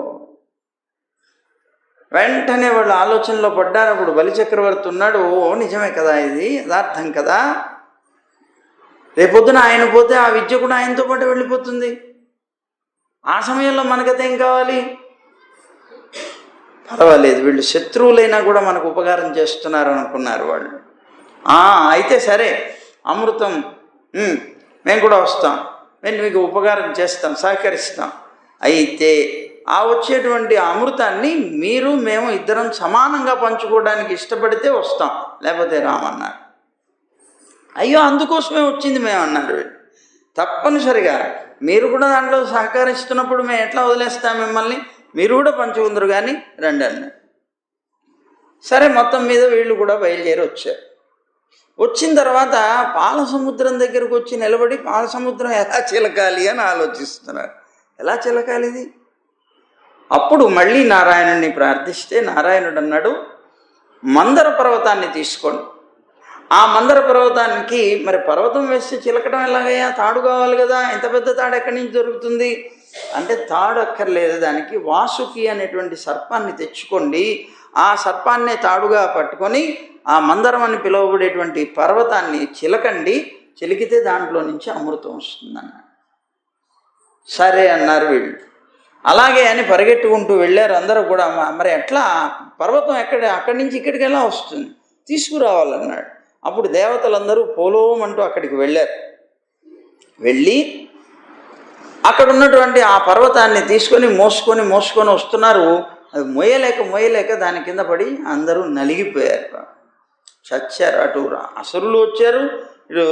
[SPEAKER 1] వెంటనే వాళ్ళు ఆలోచనలో పడ్డారు. అప్పుడు బలిచక్రవర్తి ఉన్నాడు. నిజమే కదా, ఇది యథార్థం కదా. రేపొద్దున ఆయన పోతే ఆ విద్య కూడా ఆయనతో పాటు వెళ్ళిపోతుంది. ఆ సమయంలో మనకైతే కావాలి? పర్వాలేదు, వీళ్ళు శత్రువులైనా కూడా మనకు ఉపకారం చేస్తున్నారు అనుకున్నారు వాళ్ళు. అయితే సరే, అమృతం మేము కూడా వస్తాం, మేము మీకు ఉపకారం చేస్తాం, సహకరిస్తాం. అయితే ఆ వచ్చేటువంటి అమృతాన్ని మీరు మేము ఇద్దరం సమానంగా పంచుకోవడానికి ఇష్టపడితే వస్తాం, లేకపోతే రామన్నారు. అయ్యో, అందుకోసమే వచ్చింది మేము అన్నారు. తప్పనిసరిగా మీరు కూడా దాంట్లో సహకరిస్తున్నప్పుడు మేము ఎట్లా వదిలేస్తాం మిమ్మల్ని, మీరు కూడా పంచుకుందరు కానీ రండి అన్నారు. సరే, మొత్తం మీద వీళ్ళు కూడా బయలుదేరి వచ్చారు. వచ్చిన తర్వాత పాల సముద్రం దగ్గరకు వచ్చి నిలబడి పాల సముద్రం ఎలా చిలకాలి అని ఆలోచిస్తున్నారు. ఎలా చిలకాలి ఇది? అప్పుడు మళ్ళీ నారాయణుడిని ప్రార్థిస్తే నారాయణుడు అన్నాడు, మందర పర్వతాన్ని తీసుకోండి. ఆ మందర పర్వతానికి మరి పర్వతం వేస్తే చిలకడం ఎలాగయ్యా? తాడు కావాలి కదా. ఇంత పెద్ద తాడు ఎక్కడి నుంచి దొరుకుతుంది అంటే, తాడు అక్కర్లేదు, దానికి వాసుకి అనేటువంటి సర్పాన్ని తెచ్చుకోండి. ఆ సర్పాన్ని తాడుగా పట్టుకొని ఆ మందరం అని పిలువబడేటువంటి పర్వతాన్ని చిలకండి. చిలికితే దాంట్లో నుంచి అమృతం వస్తుందన్నాడు. సరే అన్నారు వీళ్ళు. అలాగే అని పరిగెట్టుకుంటూ వెళ్ళారు అందరూ కూడా. మరి ఎట్లా పర్వతం అక్కడి నుంచి ఇక్కడికి ఎలా వస్తుంది, తీసుకురావాలన్నాడు. అప్పుడు దేవతలందరూ పోలోమంటూ అక్కడికి వెళ్ళారు. వెళ్ళి అక్కడ ఉన్నటువంటి ఆ పర్వతాన్ని తీసుకొని మోసుకొని వస్తున్నారు. అది మోయలేక దాని కింద పడి అందరూ నలిగిపోయారు, చచ్చారు. అటు అసురులు వచ్చారు, ఇటు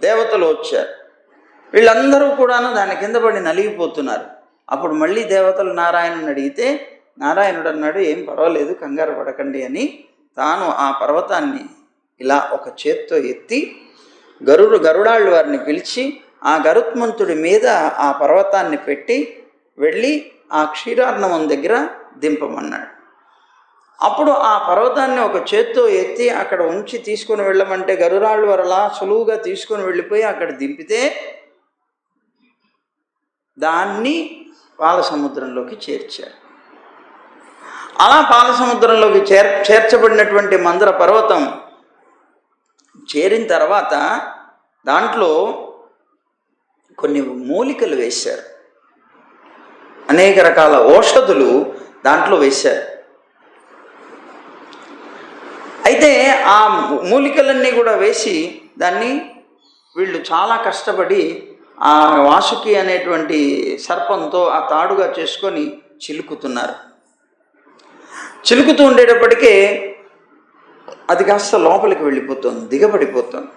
[SPEAKER 1] దేవతలు వచ్చారు. వీళ్ళందరూ కూడాను దాని కింద పడి నలిగిపోతున్నారు. అప్పుడు మళ్ళీ దేవతలు నారాయణుని అడిగితే నారాయణుడు అన్నాడు, ఏం పర్వాలేదు, కంగారు పడకండి అని. తాను ఆ పర్వతాన్ని ఇలా ఒక చేత్తో ఎత్తి గరుడాళ్ళు వారిని పిలిచి ఆ గరుత్మంతుడి మీద ఆ పర్వతాన్ని పెట్టి వెళ్ళి ఆ క్షీరార్ణవం దగ్గర దింపమన్నాడు. అప్పుడు ఆ పర్వతాన్ని ఒక చేత్తో ఎత్తి అక్కడ ఉంచి తీసుకొని వెళ్ళమంటే గరుడాళ్ళు వారు అలా సులువుగా తీసుకొని వెళ్ళిపోయి అక్కడ దింపితే దాన్ని పాలసముద్రంలోకి చేర్చారు. అలా పాలసముద్రంలోకి చేర్చబడినటువంటి మందర పర్వతం చేరిన తర్వాత దాంట్లో కొన్ని మూలికలు వేశారు, అనేక రకాల ఔషధులు దాంట్లో వేశారు. అయితే ఆ మూలికలన్నీ కూడా వేసి దాన్ని వీళ్ళు చాలా కష్టపడి ఆ వాసుకి అనేటువంటి సర్పంతో ఆ తాడుగా చేసుకొని చిలుకుతున్నారు. చిలుకుతూ ఉండేటప్పటికే అది కాస్త లోపలికి వెళ్ళిపోతుంది, దిగబడిపోతుంది.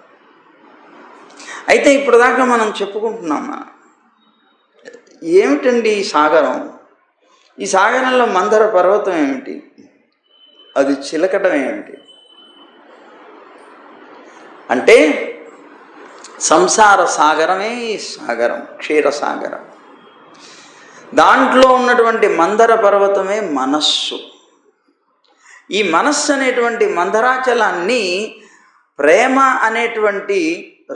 [SPEAKER 1] అయితే ఇప్పుడు దాకా మనం చెప్పుకుంటున్నామా, ఏమిటండి ఈ సాగరం, ఈ సాగరంలో మందర పర్వతం ఏమిటి, అది చిలకటం ఏమిటి అంటే సంసార సాగరమే ఈ సాగరం, క్షీరసాగరం. దాంట్లో ఉన్నటువంటి మందర పర్వతమే మనస్సు. ఈ మనస్సు అనేటువంటి మందరాచలాన్ని ప్రేమ అనేటువంటి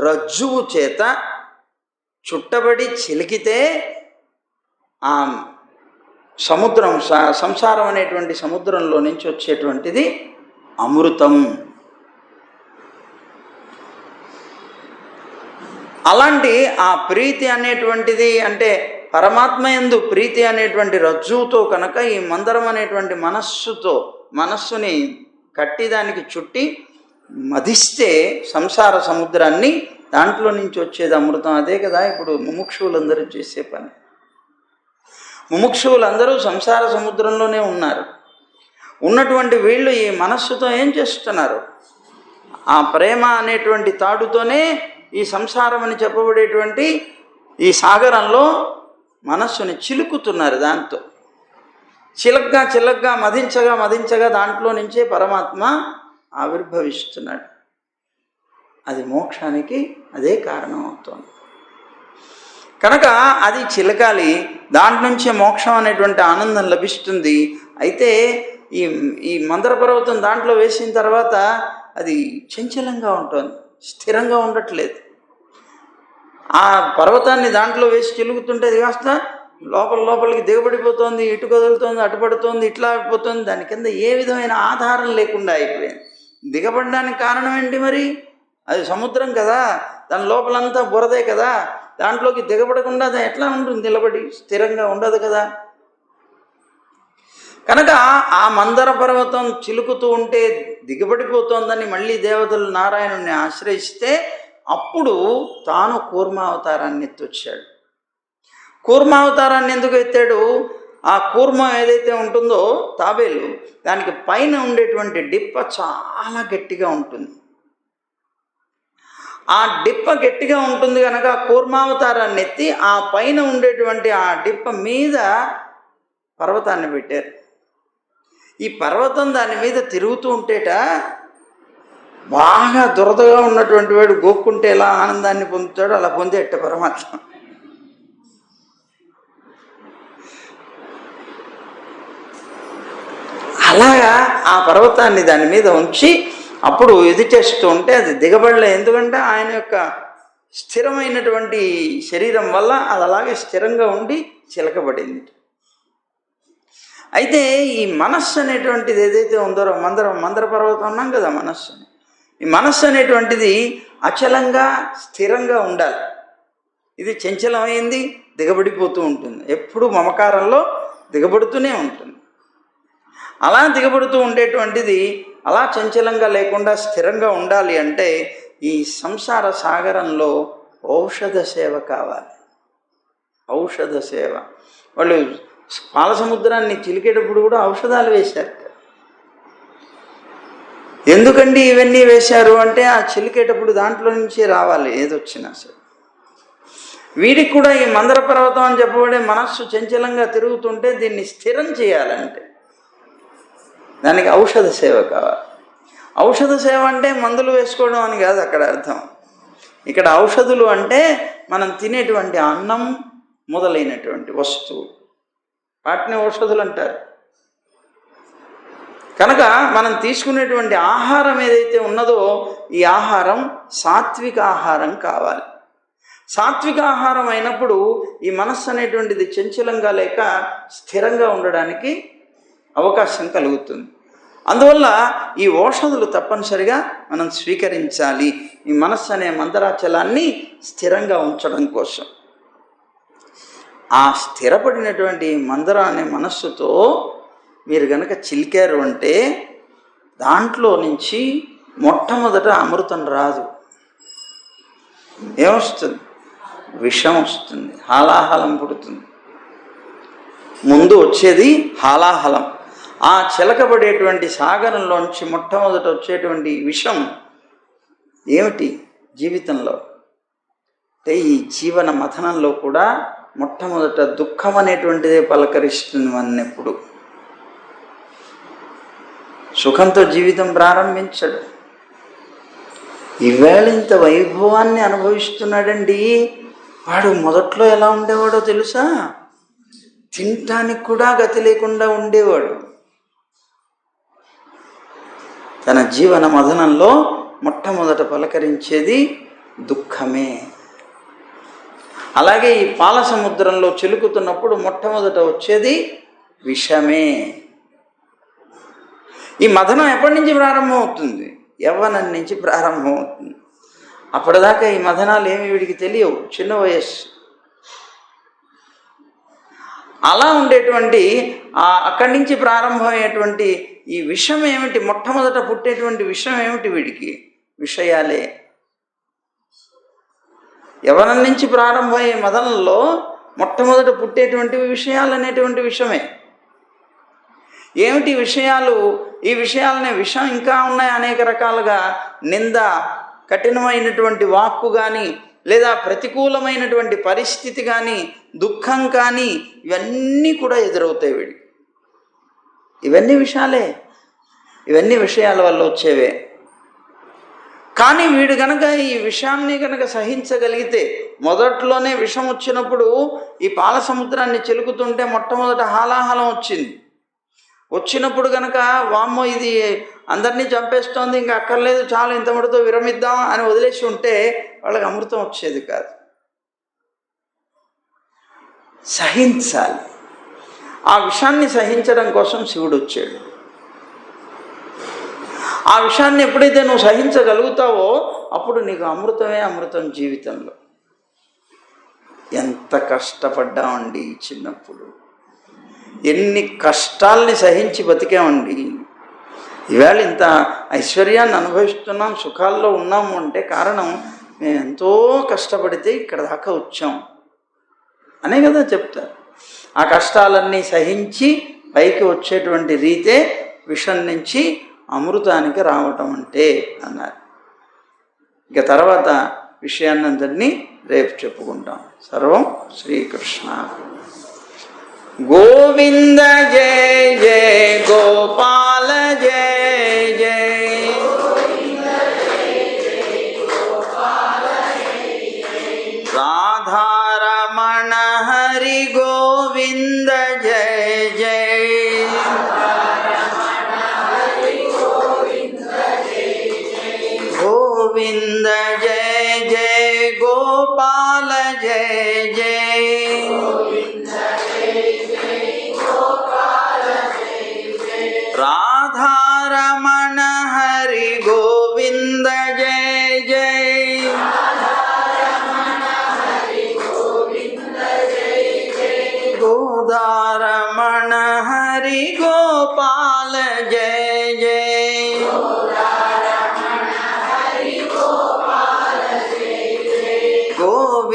[SPEAKER 1] రజ్జువు చేత చుట్టబడి చిలికితే ఆ సముద్రం, సంసారం అనేటువంటి సముద్రంలో నుంచి వచ్చేటువంటిది అమృతం. అలాంటి ఆ ప్రీతి అనేటువంటిది అంటే పరమాత్మ యందు ప్రీతి అనేటువంటి రజ్జువుతో కనుక ఈ మందరం అనేటువంటి మనస్సుని కట్టి దానికి చుట్టి మధిస్తే సంసార సముద్రాన్ని, దాంట్లో నుంచి వచ్చేది అమృతం. అదే కదా ఇప్పుడు ముముక్షువులందరూ చేసే పని. ముముక్షువులందరూ సంసార సముద్రంలోనే ఉన్నారు. ఉన్నటువంటి వీళ్ళు ఈ మనస్సుతో ఏం చేస్తున్నారు, ఆ ప్రేమ అనేటువంటి తాడుతోనే ఈ సంసారం అని చెప్పబడేటువంటి ఈ సాగరంలో మనస్సుని చిలుకుతున్నారు. దాంతో చిలగ్గా మదించగా దాంట్లో నుంచే పరమాత్మ ఆవిర్భవిస్తున్నాడు. అది మోక్షానికి అదే కారణం అవుతుంది కనుక అది చిలకాలి, దాంట్ నుంచే మోక్షం అనేటువంటి ఆనందం లభిస్తుంది. అయితే ఈ మందర పర్వతం దాంట్లో వేసిన తర్వాత అది చంచలంగా ఉంటుంది, స్థిరంగా ఉండట్లేదు. ఆ పర్వతాన్ని దాంట్లో వేసి చిలుగుతుంటే అది కాస్త లోపలికి దిగబడిపోతుంది, ఇటు కదులుతోంది, అటు పడుతోంది, ఇట్లా అయిపోతుంది. దాని కింద ఏ విధమైన ఆధారం లేకుండా అయిపోయింది. దిగబడడానికి కారణం ఏంటి మరి, అది సముద్రం కదా, దాని లోపలంతా బురదే కదా, దాంట్లోకి దిగబడకుండా అది ఎట్లా ఉంటుంది, నిలబడి స్థిరంగా ఉండదు కదా. కనుక ఆ మందర పర్వతం చిలుకుతూ ఉంటే దిగబడిపోతోందని మళ్ళీ దేవతలు నారాయణుడిని ఆశ్రయిస్తే అప్పుడు తాను కూర్మావతారాన్ని ఎత్తొచ్చాడు. కూర్మావతారాన్ని ఎందుకు ఎత్తాడు, ఆ కూర్మం ఏదైతే ఉంటుందో తాబేలు, దానికి పైన ఉండేటువంటి డిప్ప చాలా గట్టిగా ఉంటుంది. ఆ డిప్ప గట్టిగా ఉంటుంది కనుక కూర్మావతారాన్ని ఎత్తి ఆ పైన ఉండేటువంటి ఆ డిప్ప మీద పర్వతాన్ని పెట్టారు. ఈ పర్వతం దాని మీద తిరుగుతూ ఉంటేట బాగా దురదగా ఉన్నటువంటి వాడు గోక్కుంటే ఎలా ఆనందాన్ని పొందుతాడో అలా పొందేట పరమాత్మ. అలాగా ఆ పర్వతాన్ని దాని మీద ఉంచి అప్పుడు ఇది చేస్తూ ఉంటే అది దిగబడలే. ఎందుకంటే ఆయన యొక్క స్థిరమైనటువంటి శరీరం వల్ల అది అలాగే స్థిరంగా ఉండి చిలకబడింది. అయితే ఈ మనస్సు అనేటువంటిది ఏదైతే ఉందో మందర పర్వతం అన్నాం కదా, ఈ మనస్సు అనేటువంటిది అచలంగా స్థిరంగా ఉండాలి. ఇది చంచలమైంది, దిగబడిపోతూ ఉంటుంది, ఎప్పుడు మమకారంలో దిగబడుతూనే ఉంటుంది. అలా దిగబడుతూ ఉండేటువంటిది అలా చంచలంగా లేకుండా స్థిరంగా ఉండాలి అంటే ఈ సంసార సాగరంలో ఔషధ సేవ కావాలి. ఔషధ సేవ. వాళ్ళు పాల సముద్రాన్ని చిలికేటప్పుడు కూడా ఔషధాలు వేశారు. ఎందుకండి ఇవన్నీ వేశారు అంటే ఆ చిలికేటప్పుడు దాంట్లో నుంచి రావాలి ఏదొచ్చినా సరే. వీడికి కూడా ఈ మందర పర్వతం అని చెప్పబడే మనస్సు చంచలంగా తిరుగుతుంటే దీన్ని స్థిరం చేయాలంటే దానికి ఔషధ సేవ కావాలి. ఔషధ సేవ అంటే మందులు వేసుకోవడం అని కాదు అక్కడ అర్థం. ఇక్కడ ఔషధులు అంటే మనం తినేటువంటి అన్నం మొదలైనటువంటి వస్తువు, వాటిని ఔషధులు అంటారు. కనుక మనం తీసుకునేటువంటి ఆహారం ఏదైతే ఉన్నదో ఈ ఆహారం సాత్విక ఆహారం కావాలి. సాత్విక ఆహారం అయినప్పుడు ఈ మనస్సు అనేటువంటిది చంచలంగా లేక స్థిరంగా ఉండడానికి అవకాశం కలుగుతుంది. అందువల్ల ఈ ఔషధులు తప్పనిసరిగా మనం స్వీకరించాలి ఈ మనస్సు అనే మందరాచలాన్ని స్థిరంగా ఉంచడం కోసం. ఆ స్థిరపడినటువంటి మందర అనే మనస్సుతో మీరు కనుక చిలికారు అంటే దాంట్లో నుంచి మొట్టమొదట అమృతం రాదు. ఏమొస్తుంది? విషం వస్తుంది, హాలాహలం పుడుతుంది. ముందు వచ్చేది హాలాహలం. ఆ చిలకబడేటువంటి సాగరంలోంచి మొట్టమొదట వచ్చేటువంటి విషం ఏమిటి జీవితంలో అంటే ఈ జీవన మథనంలో కూడా మొట్టమొదట దుఃఖం అనేటువంటిదే పలకరిస్తుంది అన్నప్పుడు. సుఖంతో జీవితం ప్రారంభించడు. ఈవేళ ఇంత వైభవాన్ని అనుభవిస్తున్నాడండి. వాడు మొదట్లో ఎలా ఉండేవాడో తెలుసా? తినటానికి కూడా గతి లేకుండా ఉండేవాడు. తన జీవన మథనంలో మొట్టమొదట పలకరించేది దుఃఖమే. అలాగే ఈ పాల సముద్రంలో చిలుకుతున్నప్పుడు మొట్టమొదట వచ్చేది విషమే. ఈ మథనం ఎప్పటి నుంచి ప్రారంభమవుతుంది? యవ్వనం నుంచి ప్రారంభమవుతుంది. అప్పటిదాకా ఈ మథనాలు ఏమి వీడికి తెలియవు, చిన్న వయస్సు. అలా ఉండేటువంటి అక్కడి నుంచి ప్రారంభమయ్యేటువంటి ఈ విషం ఏమిటి? మొట్టమొదట పుట్టేటువంటి విషం ఏమిటి వీడికి? విషయాలే. యవ్వనం నుంచి ప్రారంభమయ్యే మదనంలో మొట్టమొదట పుట్టేటువంటి విషయాలు అనేటువంటి విషమే. ఏమిటి విషయాలు? ఈ విషయాలనే విషం ఇంకా ఉన్నాయి అనేక రకాలుగా. నింద, కఠినమైనటువంటి వాక్కు కానీ, లేదా ప్రతికూలమైనటువంటి పరిస్థితి కానీ, దుఃఖం కానీ, ఇవన్నీ కూడా ఎదురవుతాయి వీడికి. ఇవన్నీ విషయాలే, ఇవన్నీ విషయాల వల్ల వచ్చేవే. కానీ వీడు కనుక ఈ విషయాన్ని కనుక సహించగలిగితే, మొదట్లోనే విషం వచ్చినప్పుడు ఈ పాల సముద్రాన్ని చిలుకుతుంటే మొట్టమొదట హాలాహలం వచ్చినప్పుడు కనుక వామ్మో ఇది అందరినీ చంపేస్తోంది, ఇంకా అక్కర్లేదు, చాలు ఇంతముడితో విరమిద్దాం అని వదిలేసి ఉంటే వాళ్ళకి అమృతం వచ్చేది కాదు. సహించాలి. ఆ విషయాన్ని సహించడం కోసం శివుడు వచ్చాడు. ఆ విషయాన్ని ఎప్పుడైతే నువ్వు సహించగలుగుతావో అప్పుడు నీకు అమృతమే అమృతం జీవితంలో. ఎంత కష్టపడ్డామండి చిన్నప్పుడు, ఎన్ని కష్టాల్ని సహించి బతికామండి. ఈవేళ ఇంత ఐశ్వర్యాన్ని అనుభవిస్తున్నాం, సుఖాల్లో ఉన్నాము అంటే కారణం మేము ఎంతో కష్టపడితే ఇక్కడ దాకా వచ్చాం అనే కదా చెప్తారు. ఆ కష్టాలన్నీ సహించి పైకి వచ్చేటువంటి రీతే విషం నుంచి అమృతానికి రావటం అంటే అన్నారు. ఇక తర్వాత విషయాన్నందరినీ రేపు చెప్పుకుంటాం. సర్వం శ్రీకృష్ణ. గోవింద జయ జయ గోపాల జయ జయ. రాధారమణ హరి గోవింద జయ జయ. గోవింద జయ జయ గోపాల జయ జయ. రాధారమణ హరి గోవింద జయ జయ.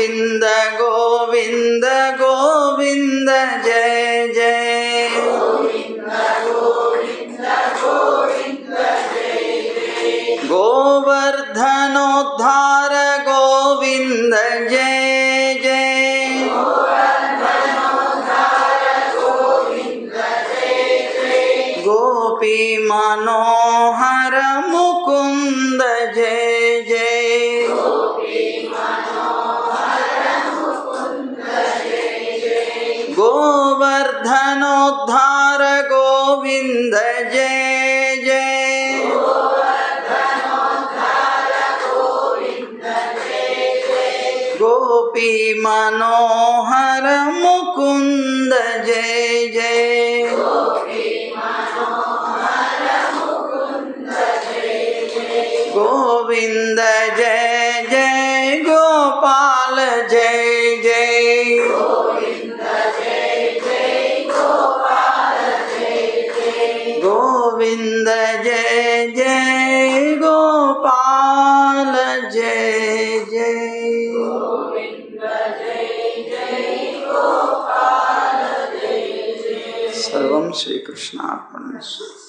[SPEAKER 1] गोविंद गोविंद गोविंद जय जय गोवर्धनोद्धार गोविंद जय जय गोपी मनोहर मुकुंद जय जय गोवर्धनोद्धार गोविंद जय जय गोपी मनोहर मुकुंद जय जय गोविंद जय जय गोपाल जय जय गोविंद जय जय गोपाल जय जय सर्वं श्री कृष्णार्पणमस्तु।